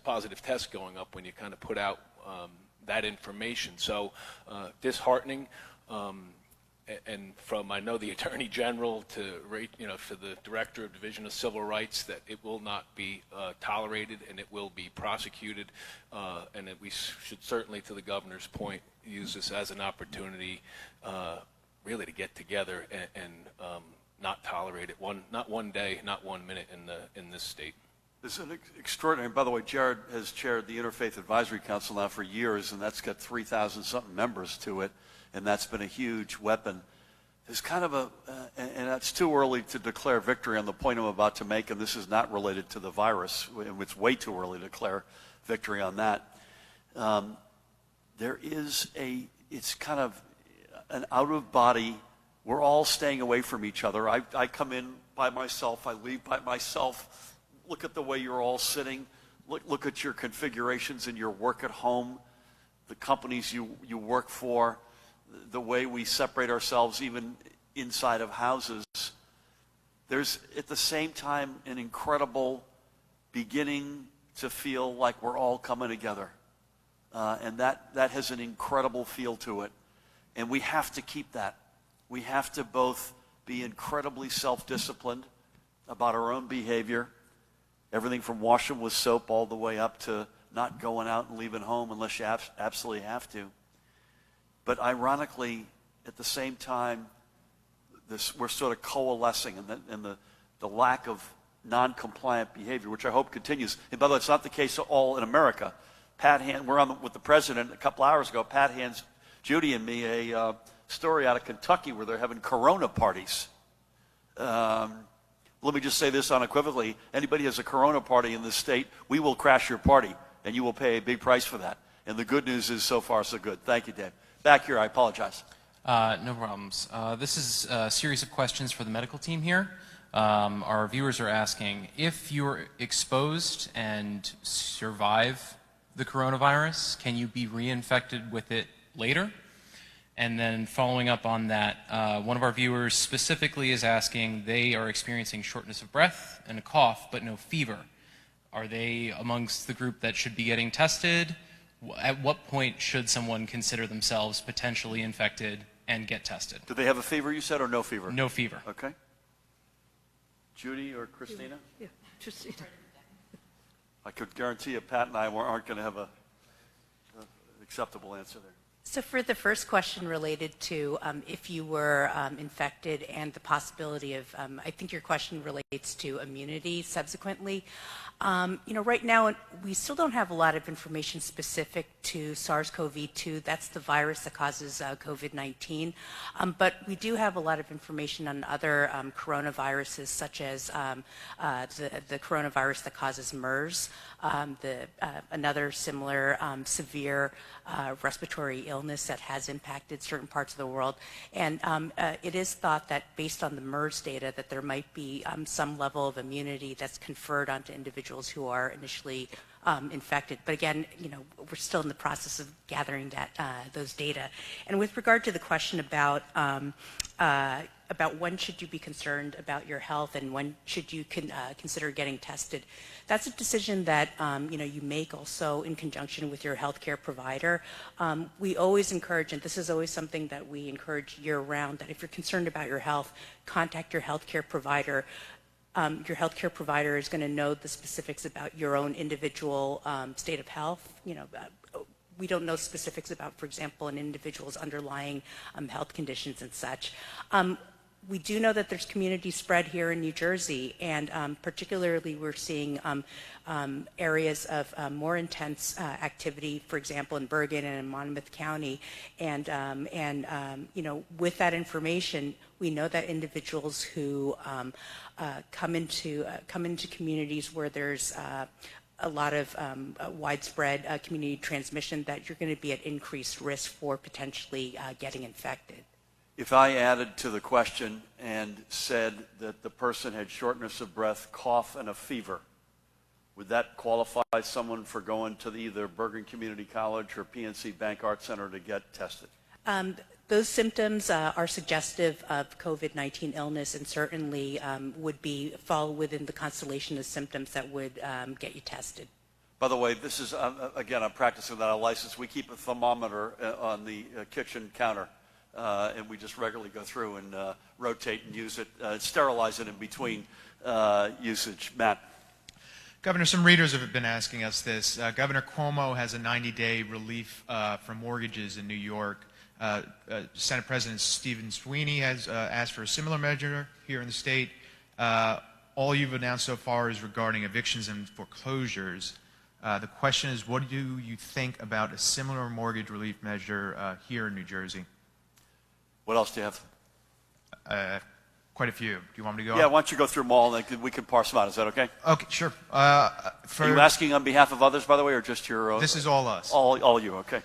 positive test going up when you kind of put out that information. So disheartening. And from, I know, the Attorney General to the Director of Division of Civil Rights, that it will not be tolerated and it will be prosecuted, and that we should certainly, to the Governor's point, use this as an opportunity really to get together and not tolerate it not one day, not 1 minute in this state. This is an extraordinary. By the way, Jared has chaired the Interfaith Advisory Council now for years, and that's got 3,000-something members to it. And that's been a huge weapon. There's kind of and it's too early to declare victory on the point I'm about to make, and this is not related to the virus. It's way too early to declare victory on that. It's kind of an out-of-body, we're all staying away from each other. I come in by myself, I leave by myself. Look at the way you're all sitting. Look at your configurations in your work at home, the companies you work for, the way we separate ourselves even inside of houses, there's at the same time an incredible beginning to feel like we're all coming together. And that has an incredible feel to it. And we have to keep that. We have to both be incredibly self-disciplined about our own behavior, everything from washing with soap all the way up to not going out and leaving home unless you absolutely have to. But ironically, at the same time, we're sort of coalescing in the lack of non-compliant behavior, which I hope continues. And by the way, it's not the case all in America. We're on with the president a couple hours ago. Pat hands Judy and me a story out of Kentucky where they're having Corona parties. Let me just say this unequivocally. Anybody has a Corona party in this state, we will crash your party, and you will pay a big price for that. And the good news is so far so good. Thank you, Dave. Back here, I apologize. No problems. This is a series of questions for the medical team here. Our viewers are asking, if you're exposed and survive the coronavirus, can you be reinfected with it later? And then following up on that, one of our viewers specifically is asking, they are experiencing shortness of breath and a cough, but no fever. Are they amongst the group that should be getting tested? At what point should someone consider themselves potentially infected and get tested? Do they have a fever, you said, or no fever? No fever. Okay. Judy or Christina? Yeah, Christina. I could guarantee you Pat and I aren't going to have an acceptable answer there. So for the first question related to if you were infected and the possibility of, I think your question relates to immunity subsequently. Right now we still don't have a lot of information specific to SARS-CoV-2. That's the virus that causes COVID-19. But we do have a lot of information on other coronaviruses, such as the coronavirus that causes MERS, another similar severe respiratory illness that has impacted certain parts of the world. And it is thought that based on the MERS data that there might be some level of immunity that's conferred onto individuals who are initially infected. But again, we're still in the process of gathering those data. And with regard to the question about when should you be concerned about your health and when should you consider getting tested, that's a decision that you make also in conjunction with your healthcare provider. We always encourage, and this is always something that we encourage year-round, that if you're concerned about your health, contact your healthcare provider. Your healthcare provider is going to know the specifics about your own individual state of health. We don't know specifics about, for example, an individual's underlying health conditions and such. We do know that there's community spread here in New Jersey, and particularly we're seeing areas of more intense activity, for example, in Bergen and in Monmouth County. And with that information, we know that individuals who come into communities where there's a lot of widespread community transmission, that you're going to be at increased risk for potentially getting infected. If I added to the question and said that the person had shortness of breath, cough, and a fever, would that qualify someone for going to either Bergen Community College or PNC Bank Art Center to get tested? Those symptoms are suggestive of COVID-19 illness and certainly would fall within the constellation of symptoms that would get you tested. By the way, this is, again, I'm practicing without a license. We keep a thermometer on the kitchen counter. And we just regularly go through and rotate and use it, sterilize it in between usage. Matt. Governor, some readers have been asking us this. Governor Cuomo has a 90-day relief for mortgages in New York. Senate President Stephen Sweeney has asked for a similar measure here in the state. All you've announced so far is regarding evictions and foreclosures. The question is, what do you think about a similar mortgage relief measure here in New Jersey? What else do you have? Quite a few. Do you want me to go? Yeah, why don't you go through them all and we can parse them out. Is that okay? Okay, sure. Are you asking on behalf of others, by the way, or just your own? This is all us. All you, okay.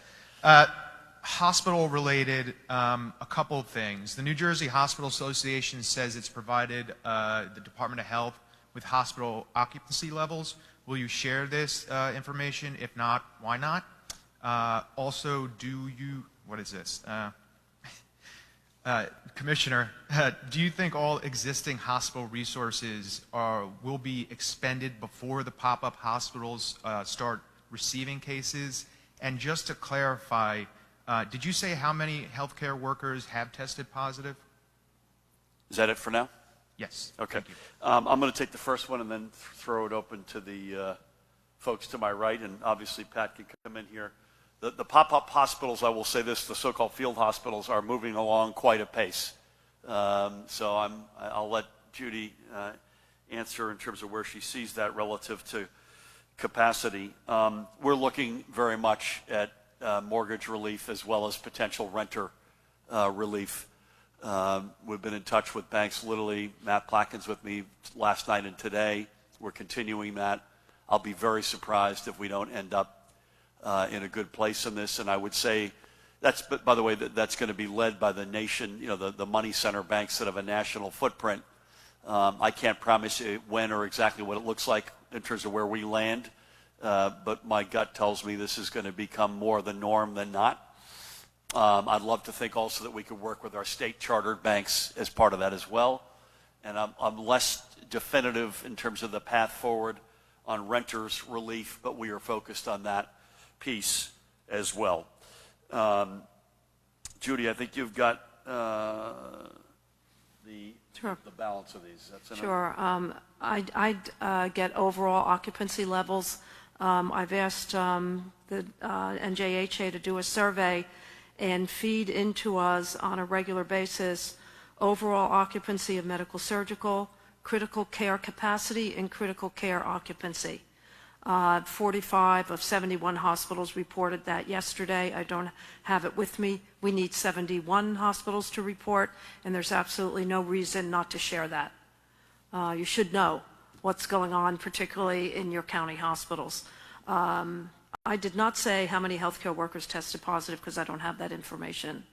Hospital-related, a couple of things. The New Jersey Hospital Association says it's provided the Department of Health with hospital occupancy levels. Will you share this information? If not, why not? Also, what is this? Commissioner, do you think all existing hospital resources will be expended before the pop-up hospitals start receiving cases? And just to clarify, did you say how many healthcare workers have tested positive? Is that it for now? Yes. Okay. Thank you. I'm going to take the first one and then throw it open to the folks to my right, and obviously Pat can come in here. The pop-up hospitals, I will say this, the so-called field hospitals are moving along quite a pace. So I'll let Judy answer in terms of where she sees that relative to capacity. We're looking very much at mortgage relief as well as potential renter relief. We've been in touch with banks. Literally, Matt Plakins with me last night and today. We're continuing that. I'll be very surprised if we don't end up in a good place in this. And I would say by the way, that's going to be led by the nation, the money center banks that have a national footprint. I can't promise you when or exactly what it looks like in terms of where we land, but my gut tells me this is going to become more the norm than not. I'd love to think also that we could work with our state chartered banks as part of that as well. And I'm less definitive in terms of the path forward on renters relief, but we are focused on that piece as well. Judy, I think you've got Sure. the balance of these. That's Sure. I'd get overall occupancy levels. I've asked the NJHA to do a survey and feed into us on a regular basis overall occupancy of medical surgical, critical care capacity, and critical care occupancy. 45 of 71 hospitals reported that yesterday. I don't have it with me. We need 71 hospitals to report, and there's absolutely no reason not to share that. You should know what's going on, particularly in your county hospitals. I did not say how many healthcare workers tested positive because I don't have that information.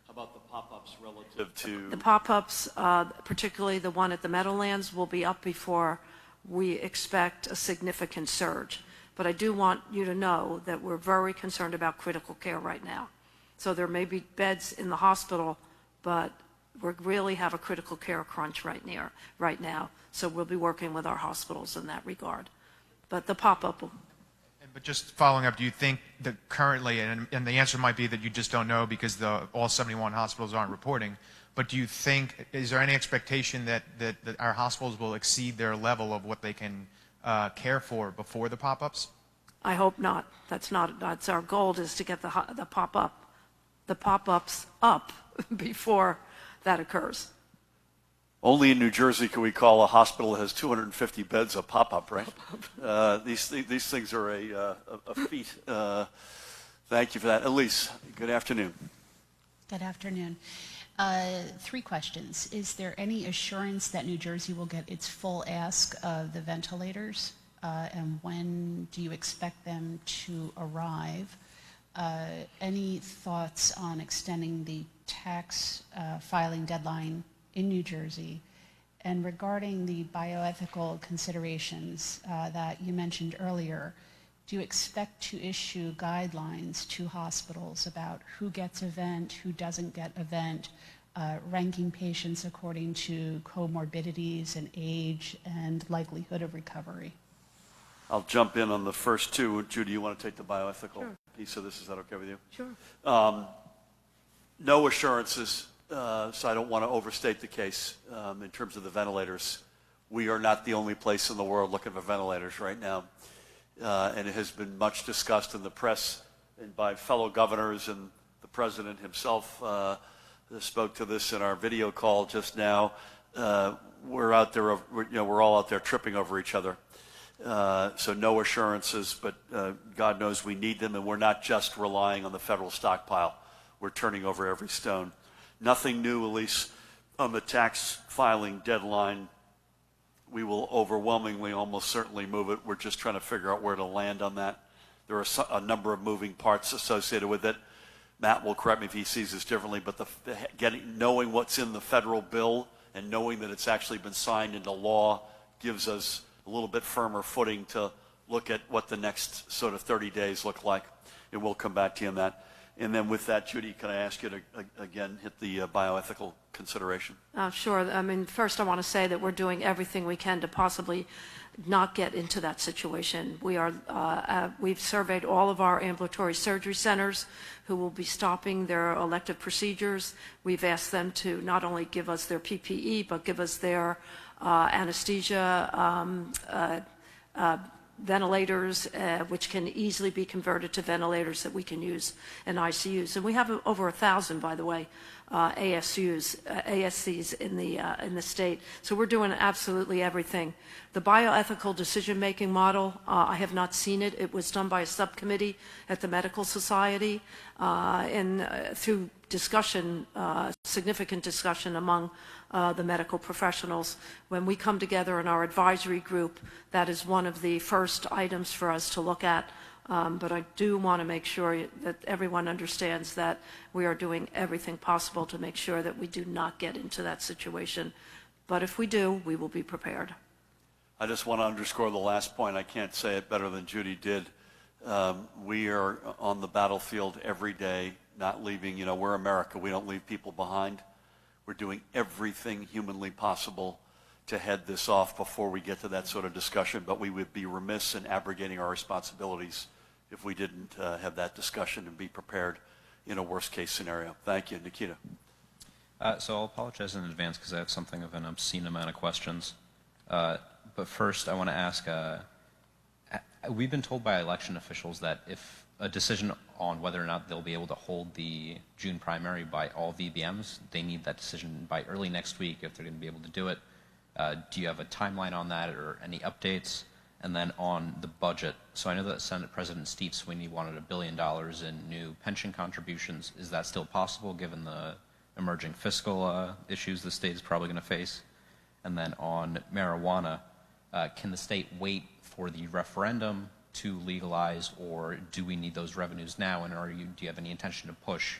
How about the pop-ups relative to... The pop-ups, particularly the one at the Meadowlands, will be up before we expect a significant surge. But I do want you to know that we're very concerned about critical care right now. So there may be beds in the hospital, but we really have a critical care crunch right now. So we'll be working with our hospitals in that regard. But the pop-up will... But just following up, do you think that currently, and the answer might be that you just don't know because all 71 hospitals aren't reporting, but do you think, is there any expectation that our hospitals will exceed their level of what they can care for before the pop-ups? I hope not. That's our goal, is to get the pop-ups up before that occurs. Only in New Jersey can we call a hospital that has 250 beds a pop-up, right? These things are a feat. Thank you for that. Elise, good afternoon. Good afternoon. 3 questions. Is there any assurance that New Jersey will get its full ask of the ventilators? And when do you expect them to arrive? Any thoughts on extending the tax filing deadline in New Jersey? And regarding the bioethical considerations that you mentioned earlier, do you expect to issue guidelines to hospitals about who gets a vent, who doesn't get a vent, ranking patients according to comorbidities and age and likelihood of recovery? I'll jump in on the first 2. Judy, you want to take the bioethical piece of this? Is that okay with you? Sure. No assurances, so I don't want to overstate the case in terms of the ventilators. We are not the only place in the world looking for ventilators right now. And it has been much discussed in the press and by fellow governors, and the president himself spoke to this in our video call just now. We're out there, we're all out there tripping over each other. So no assurances, but God knows we need them, and we're not just relying on the federal stockpile. We're turning over every stone. Nothing new, Elise, on the tax filing deadline. We will overwhelmingly, almost certainly move it. We're just trying to figure out where to land on that. There are a number of moving parts associated with it. Matt will correct me if he sees this differently, but knowing what's in the federal bill and knowing that it's actually been signed into law gives us a little bit firmer footing to look at what the next sort of 30 days look like. And we'll come back to you on that. And then with that, Judy, can I ask you to, again, hit the bioethical consideration? Sure. I mean, first I want to say that we're doing everything we can to possibly not get into that situation. We've surveyed all of our ambulatory surgery centers who will be stopping their elective procedures. We've asked them to not only give us their PPE, but give us their anesthesia ventilators, which can easily be converted to ventilators that we can use in ICUs. And we have over 1,000, by the way, ASCs in the state. So we're doing absolutely everything. The bioethical decision-making model, I have not seen it. It was done by a subcommittee at the Medical Society, and through discussion, significant discussion among the medical professionals. When we come together in our advisory group, that is one of the first items for us to look at. But I do want to make sure that everyone understands that we are doing everything possible to make sure that we do not get into that situation. But if we do, we will be prepared. I just want to underscore the last point. I can't say it better than Judy did. We are on the battlefield every day, not leaving. You know, we're America. We don't leave people behind. We're doing everything humanly possible to head this off before we get to that sort of discussion, but we would be remiss in abrogating our responsibilities if we didn't have that discussion and be prepared in a worst-case scenario. Thank you. Nikita. So I'll apologize in advance because I have something of an obscene amount of questions. But first, I want to ask, we've been told by election officials that if a decision on whether or not they'll be able to hold the June primary by all VBMs, they need that decision by early next week if they're going to be able to do it. Do you have a timeline on that or any updates? And then on the budget, so I know that Senate President Steve Sweeney wanted $1 billion in new pension contributions. Is that still possible given the emerging fiscal issues the state is probably going to face? And then on marijuana, can the state wait for the referendum to legalize, or do we need those revenues now? And do you have any intention to push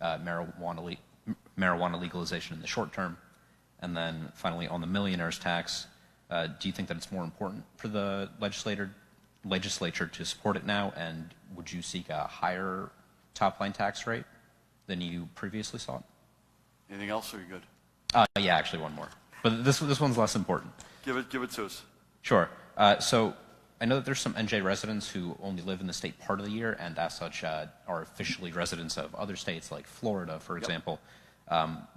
marijuana legalization in the short term? And then finally, on the millionaire's tax, do you think that it's more important for the legislature to support it now? And would you seek a higher top-line tax rate than you previously sought? Anything else, or are you good? Yeah, actually one more. But this one's less important. Give it to us. Sure. So I know that there's some NJ residents who only live in the state part of the year and as such are officially residents of other states like Florida, for example.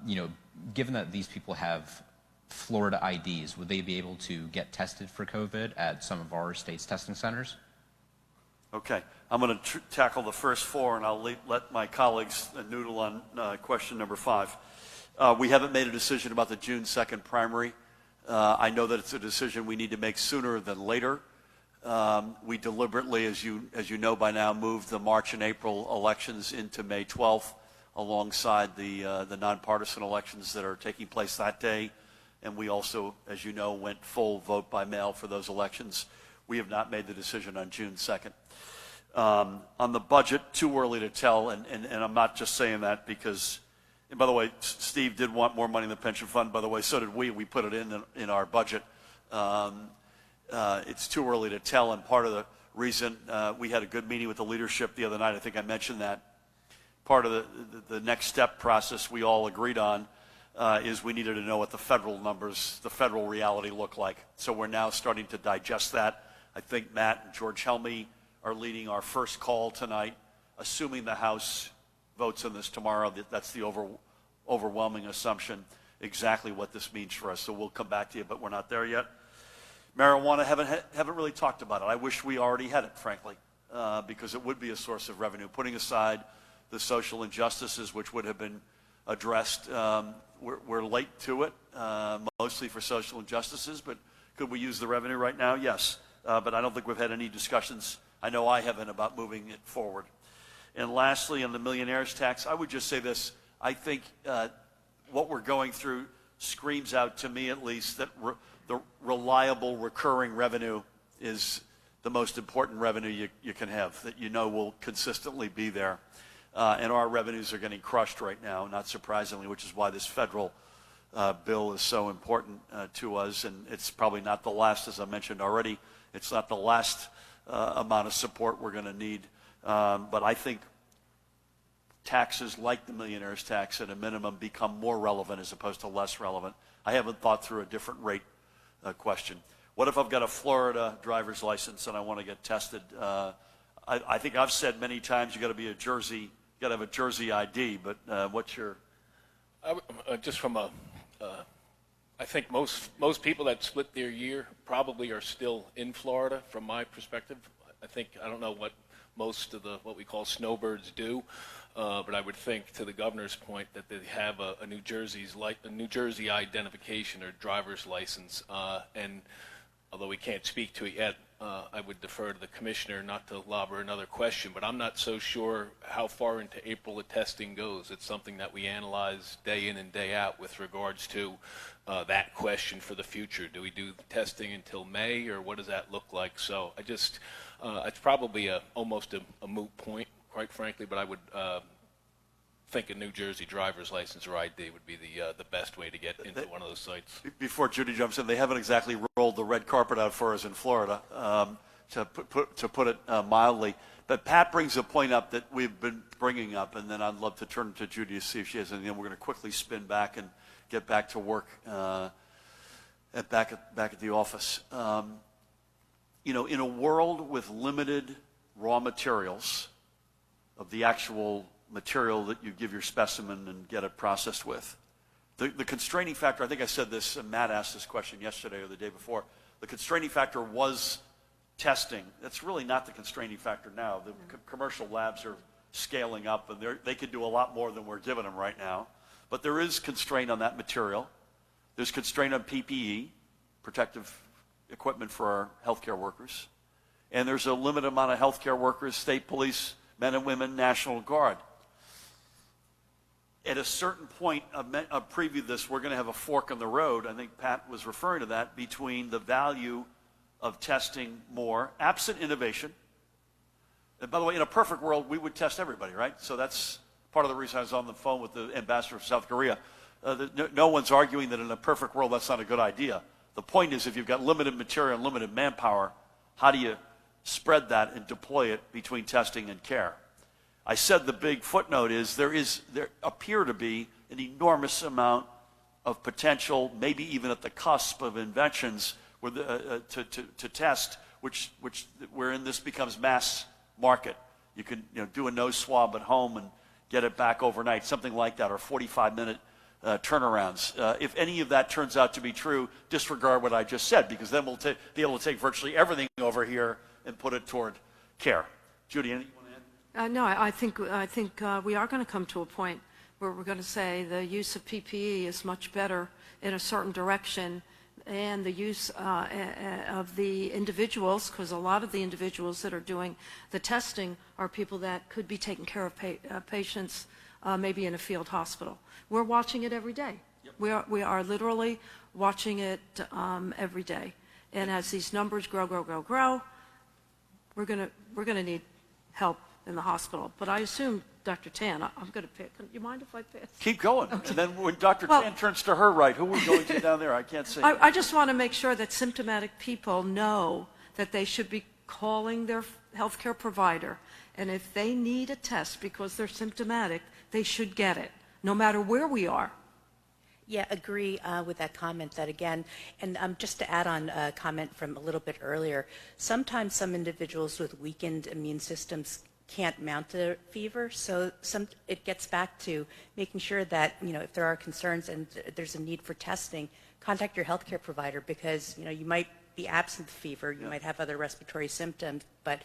You know, given that these people have Florida IDs, would they be able to get tested for COVID at some of our state's testing centers? Okay. I'm going to tackle the first four, and I'll let my colleagues noodle on question number 5. We haven't made a decision about the June 2nd primary. I know that it's a decision we need to make sooner than later. We deliberately, as you know by now, moved the March and April elections into May 12th alongside the nonpartisan elections that are taking place that day. And we also, as you know, went full vote by mail for those elections. We have not made the decision on June 2nd. On the budget, too early to tell, and I'm not just saying that because, and by the way, Steve did want more money in the pension fund. By the way, so did we. We put it in our budget. It's too early to tell, and part of the reason we had a good meeting with the leadership the other night, I think I mentioned that. Part of the next step process we all agreed on is we needed to know what the federal numbers, the federal reality look like. So we're now starting to digest that. I think Matt and George Helmy are leading our first call tonight, assuming the House votes on this tomorrow. That's the overwhelming assumption, exactly what this means for us. So we'll come back to you, but we're not there yet. Marijuana, haven't really talked about it. I wish we already had it, frankly, because it would be a source of revenue. Putting aside the social injustices which would have been addressed, we're late to it, mostly for social injustices, but could we use the revenue right now? Yes, but I don't think we've had any discussions. I know I haven't about moving it forward. And lastly, on the millionaire's tax, I would just say this. I think what we're going through screams out to me, at least, that the reliable recurring revenue is the most important revenue you can have, that you know will consistently be there. And our revenues are getting crushed right now, not surprisingly, which is why this federal bill is so important to us. And it's probably not the last, as I mentioned already, it's not the last amount of support we're going to need. But I think taxes like the millionaire's tax at a minimum become more relevant as opposed to less relevant. I haven't thought through a different rate question. What if I've got a Florida driver's license and I want to get tested? I think I've said many times you got to be a Jersey, you got to have a Jersey ID. But what's your? Just from a, I think most people that split their year probably are still in Florida. From my perspective, I don't know what most of the what we call snowbirds do, but I would think, to the governor's point, that they have a New Jersey identification or driver's license, and although we can't speak to it yet, I would defer to the commissioner not to lobber another question, but I'm not so sure how far into April the testing goes. It's something that we analyze day in and day out with regards to that question for the future. Do we do the testing until May, or what does that look like? So I just, it's probably almost a moot point, quite frankly, but I would think a New Jersey driver's license or ID would be the best way to get into one of those sites. Before Judy jumps in, they haven't exactly rolled the red carpet out for us in Florida, to put it mildly. But Pat brings a point up that we've been bringing up, and then I'd love to turn to Judy to see if she has anything. We're going to quickly spin back and get back to work back at the office. In a world with limited raw materials of the actual material that you give your specimen and get it processed with, the constraining factor, I think I said this, and Matt asked this question yesterday or the day before, the constraining factor was testing. That's really not the constraining factor now. The commercial labs are scaling up, and they could do a lot more than we're giving them right now. But there is constraint on that material. There's constraint on PPE, protective equipment for our healthcare workers. And there's a limited amount of healthcare workers, state police, men and women, National Guard. At a certain point, a preview of this, we're going to have a fork in the road. I think Pat was referring to that, between the value of testing more, absent innovation. And by the way, in a perfect world, we would test everybody, right? So that's part of the reason I was on the phone with the ambassador of South Korea. No one's arguing that in a perfect world that's not a good idea. The point is, if you've got limited material and limited manpower, how do you spread that and deploy it between testing and care? I said the big footnote is there appear to be an enormous amount of potential, maybe even at the cusp of inventions to test, wherein this becomes mass market. You can do a nose swab at home and get it back overnight, something like that, or 45-minute turnarounds. If any of that turns out to be true, disregard what I just said, because then we'll be able to take virtually everything over here and put it toward care. Judy, anything you want to add? No, I think we are going to come to a point where we're going to say the use of PPE is much better in a certain direction, and the use of the individuals, because a lot of the individuals that are doing the testing are people that could be taking care of patients maybe in a field hospital. We're watching it every day. Yep. We are literally watching it every day. And as these numbers grow, we're going to need help in the hospital. But I assume, Dr. Tan, I'm going to pick. You mind if I pick? Keep going. Okay. And then when Dr. Tan turns to her right, who are we going to down there? I can't see. I just want to make sure that symptomatic people know that they should be calling their healthcare provider. And if they need a test because they're symptomatic, they should get it, no matter where we are. Yeah, agree with that comment. That again, and just to add on a comment from a little bit earlier, sometimes some individuals with weakened immune systems can't mount a fever, so it gets back to making sure that if there are concerns and there's a need for testing, contact your healthcare provider, because you might be absent the fever, you might have other respiratory symptoms, but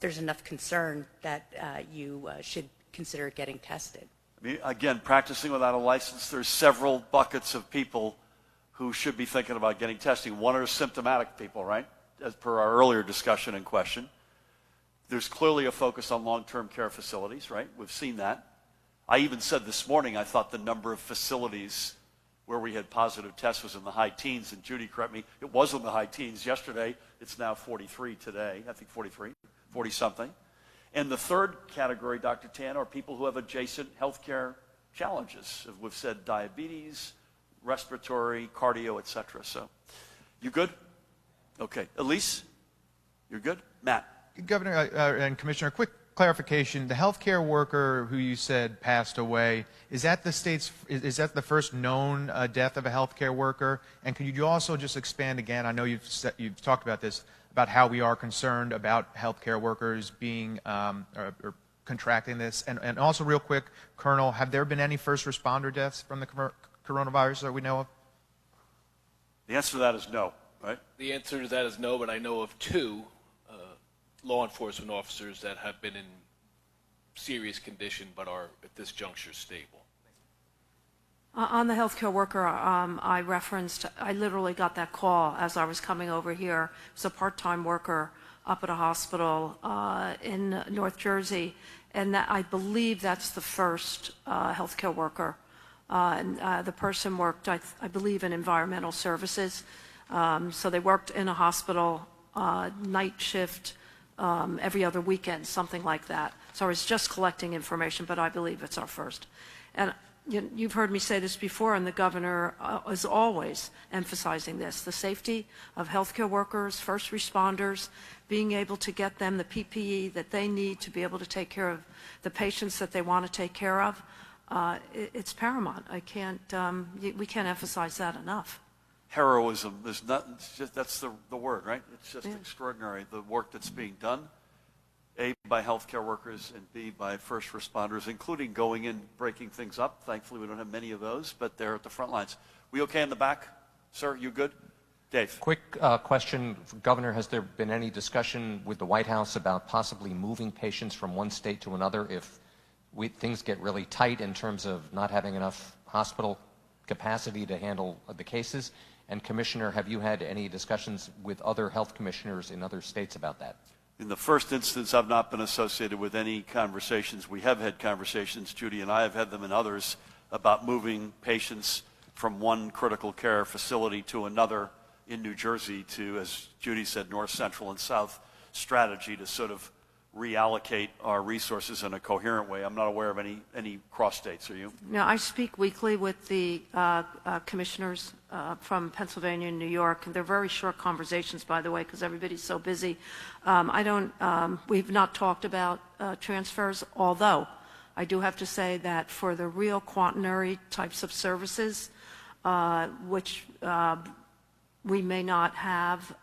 there's enough concern that you should consider getting tested. Again, practicing without a license, there's several buckets of people who should be thinking about getting testing. One are symptomatic people, right? As per our earlier discussion and question. There's clearly a focus on long-term care facilities, right? We've seen that. I even said this morning I thought the number of facilities where we had positive tests was in the high teens, and Judy, correct me, it was in the high teens yesterday. It's now 43 today, I think 43, 40-something. And the third category, Dr. Tan, are people who have adjacent healthcare challenges. We've said diabetes, respiratory, cardio, et cetera. So, you good? Okay. Elise, you're good? Matt? Governor and Commissioner, a quick clarification, the healthcare worker who you said passed away, is that the first known death of a healthcare worker? And could you also just expand again? I know you've talked about this, about how we are concerned about healthcare workers being or contracting this. And also, real quick, Colonel, have there been any first responder deaths from the coronavirus that we know of? The answer to that is no, right? The answer to that is no, but I know of two law enforcement officers that have been in serious condition but are at this juncture stable. On the healthcare worker, I referenced, I literally got that call as I was coming over here. It was a part-time worker up at a hospital in North Jersey, and I believe that's the first healthcare worker. The person worked, I believe, in environmental services. So they worked in a hospital, night shift, every other weekend, something like that. So I was just collecting information, but I believe it's our first. And you've heard me say this before, and the governor is always emphasizing this, the safety of healthcare workers, first responders, being able to get them the PPE that they need to be able to take care of the patients that they want to take care of. It's paramount. We can't emphasize that enough. Heroism is not, it's just, that's the word, right? It's just extraordinary, the work that's being done, A, by healthcare workers, and B, by first responders, including going in, breaking things up. Thankfully, we don't have many of those, but they're at the front lines. We okay in the back? Sir, you good? Dave. Quick question, Governor, has there been any discussion with the White House about possibly moving patients from one state to another if things get really tight in terms of not having enough hospital capacity to handle the cases? And Commissioner, have you had any discussions with other health commissioners in other states about that? In the first instance, I've not been associated with any conversations. We have had conversations, Judy and I have had them and others, about moving patients from one critical care facility to another in New Jersey to, as Judy said, north, central, and south strategy to sort of reallocate our resources in a coherent way. I'm not aware of any cross states. Are you? No, I speak weekly with the commissioners from Pennsylvania and New York. They're very short conversations, by the way, because everybody's so busy. We've not talked about transfers, although I do have to say that for the real quaternary types of services, which we may not have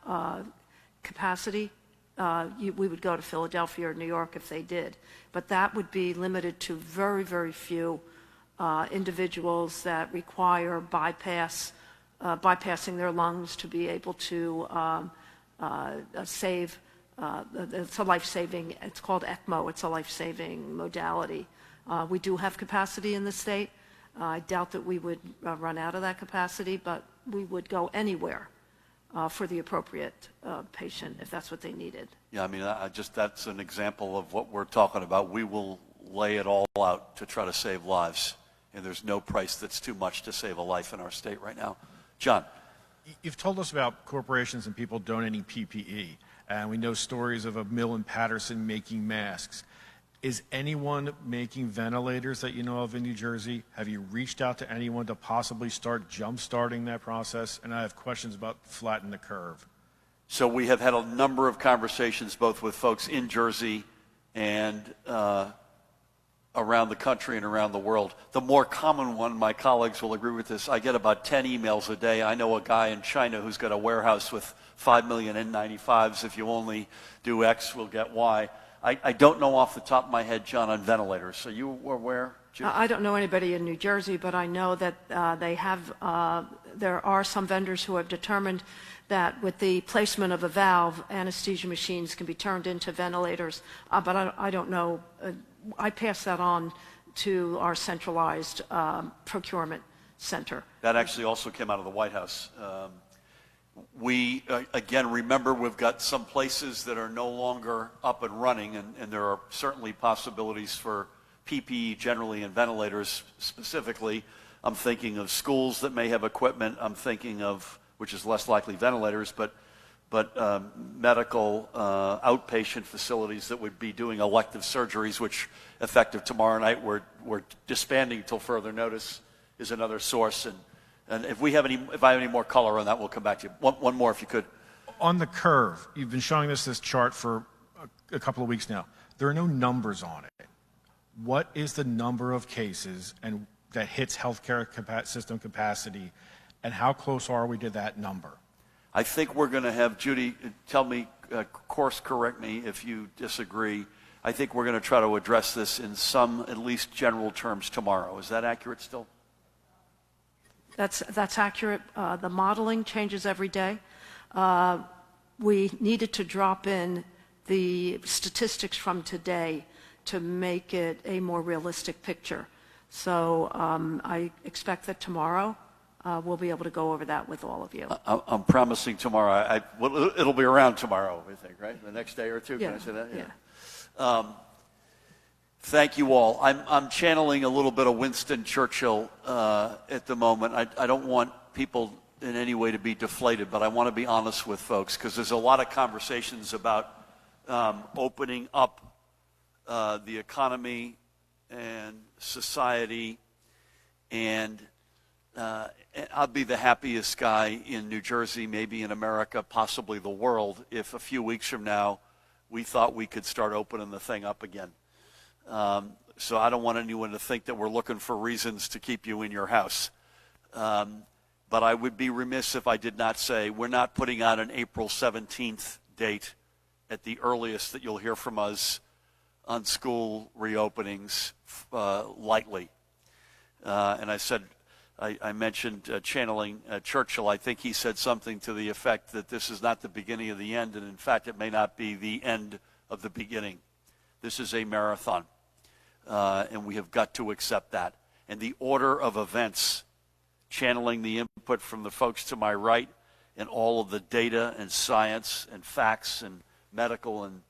capacity, we would go to Philadelphia or New York if they did. But that would be limited to very, very few individuals that require bypassing their lungs to be able to save. It's a life-saving, it's called ECMO, it's a life-saving modality. We do have capacity in the state. I doubt that we would run out of that capacity, but we would go anywhere for the appropriate patient if that's what they needed. Yeah, I mean, that's an example of what we're talking about. We will lay it all out to try to save lives, and there's no price that's too much to save a life in our state right now. John. You've told us about corporations and people donating PPE, and we know stories of a mill in Patterson making masks. Is anyone making ventilators that you know of in New Jersey? Have you reached out to anyone to possibly start jump-starting that process? And I have questions about flatten the curve. So we have had a number of conversations both with folks in Jersey and around the country and around the world. The more common one, my colleagues will agree with this, I get about 10 emails a day. I know a guy in China who's got a warehouse with 5 million N95s. If you only do X, we'll get Y. I don't know off the top of my head, John, on ventilators. Are you aware, Judy? I don't know anybody in New Jersey, but I know that there are some vendors who have determined that with the placement of a valve, anesthesia machines can be turned into ventilators. But I don't know. I pass that on to our centralized procurement center. That actually also came out of the White House. We, again, remember we've got some places that are no longer up and running, and there are certainly possibilities for PPE generally and ventilators specifically. I'm thinking of schools that may have equipment. I'm thinking of, which is less likely ventilators, but medical outpatient facilities that would be doing elective surgeries, which effective tomorrow night we're disbanding till further notice is another source. And if I have any more color on that, we'll come back to you. One more, if you could. On the curve, you've been showing us this chart for a couple of weeks now. there are no numbers on it. What is the number of cases and that hits healthcare system capacity, and how close are we to that number? I think we're going to have Judy tell me, course correct me if you disagree. I think we're going to try to address this in some, at least general terms tomorrow. Is that accurate still? That's accurate. The modeling changes every day. We needed to drop in the statistics from today to make it a more realistic picture. So I expect that tomorrow we'll be able to go over that with all of you. I'm promising tomorrow. Well, it'll be around tomorrow, I think, right? The next day or two, Yeah, can I say that? yeah. Thank you all. I'm channeling a little bit of Winston Churchill at the moment. I don't want people in any way to be deflated, but I want to be honest with folks because there's a lot of conversations about opening up the economy and society, and I'll be the happiest guy in New Jersey, maybe in America, possibly the world, if a few weeks from now we thought we could start opening the thing up again. So I don't want anyone to think that we're looking for reasons to keep you in your house. But I would be remiss if I did not say we're not putting out an April 17th date at the earliest that you'll hear from us on school reopenings lightly. And I said, I mentioned channeling Churchill. I think he said something to the effect that this is not the beginning of the end, and in fact it may not be the end of the beginning. This is a marathon, and we have got to accept that. And the order of events, channeling the input from the folks to my right and all of the data and science and facts and medical and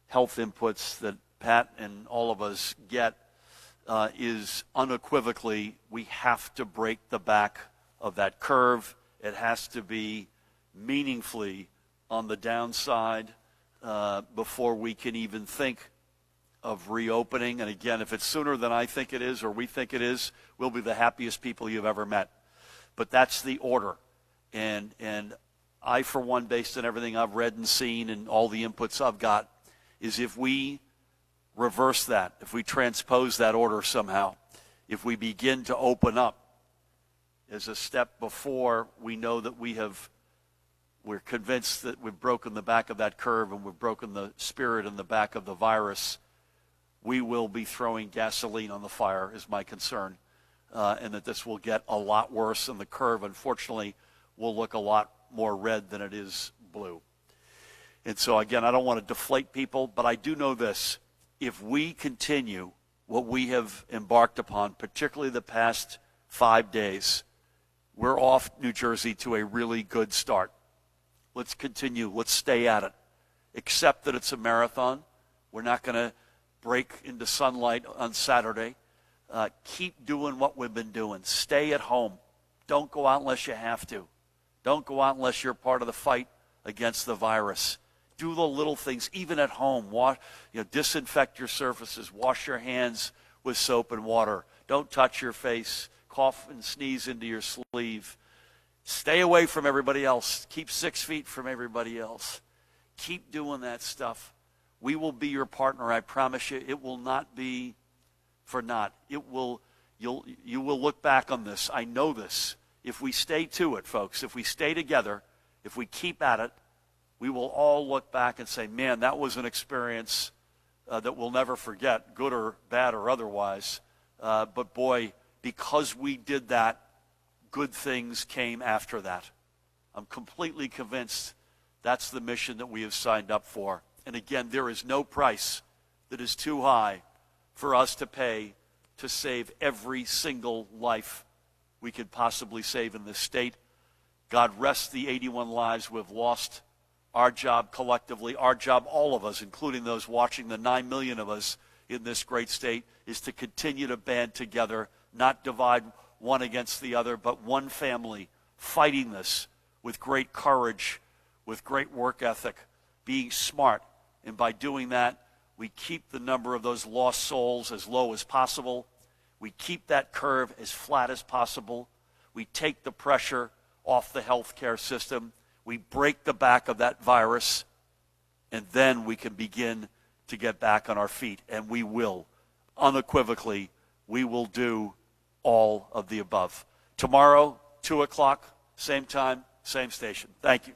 health inputs that Pat and all of us get, is unequivocally we have to break the back of that curve. It has to be meaningfully on the downside before we can even think of reopening. And again, if it's sooner than I think it is or we think it is, we'll be the happiest people you've ever met. But that's the order. And I, for one, based on everything I've read and seen and all the inputs I've got, is if we reverse that, if we transpose that order somehow, if we begin to open up as a step before we know that we're convinced that we've broken the back of that curve and we've broken the spirit in the back of the virus, we will be throwing gasoline on the fire, is my concern, and that this will get a lot worse, and the curve, unfortunately, will look a lot more red than it is blue. And so, again, I don't want to deflate people, but I do know this. If we continue what we have embarked upon, particularly the past 5 days, we're off New Jersey to a really good start. Let's continue. Let's stay at it. Accept that it's a marathon. We're not going to break into sunlight on Saturday. Keep doing what we've been doing. Stay at home. Don't go out unless you have to. Don't go out unless you're part of the fight against the virus. Do the little things, even at home. Disinfect your surfaces. Wash your hands with soap and water. Don't touch your face. Cough and sneeze into your sleeve. Stay away from everybody else. Keep 6 feet from everybody else. Keep doing that stuff. We will be your partner, I promise you. It will not be for naught. You will look back on this. I know this. If we stay to it, folks, if we stay together, if we keep at it, we will all look back and say, man, that was an experience that we'll never forget, good or bad or otherwise. But boy, because we did that, good things came after that. I'm completely convinced that's the mission that we have signed up for. And again, there is no price that is too high for us to pay to save every single life we could possibly save in this state. God rest the 81 lives we've lost. Our job collectively, our job, all of us, including those watching, the 9 million of us in this great state, is to continue to band together, not divide one against the other, but one family fighting this with great courage, with great work ethic, being smart. And by doing that, we keep the number of those lost souls as low as possible. We keep that curve as flat as possible. We take the pressure off the healthcare system. We break the back of that virus, and then we can begin to get back on our feet, and we will. Unequivocally, we will do all of the above. Tomorrow, 2 o'clock, same time, same station. Thank you.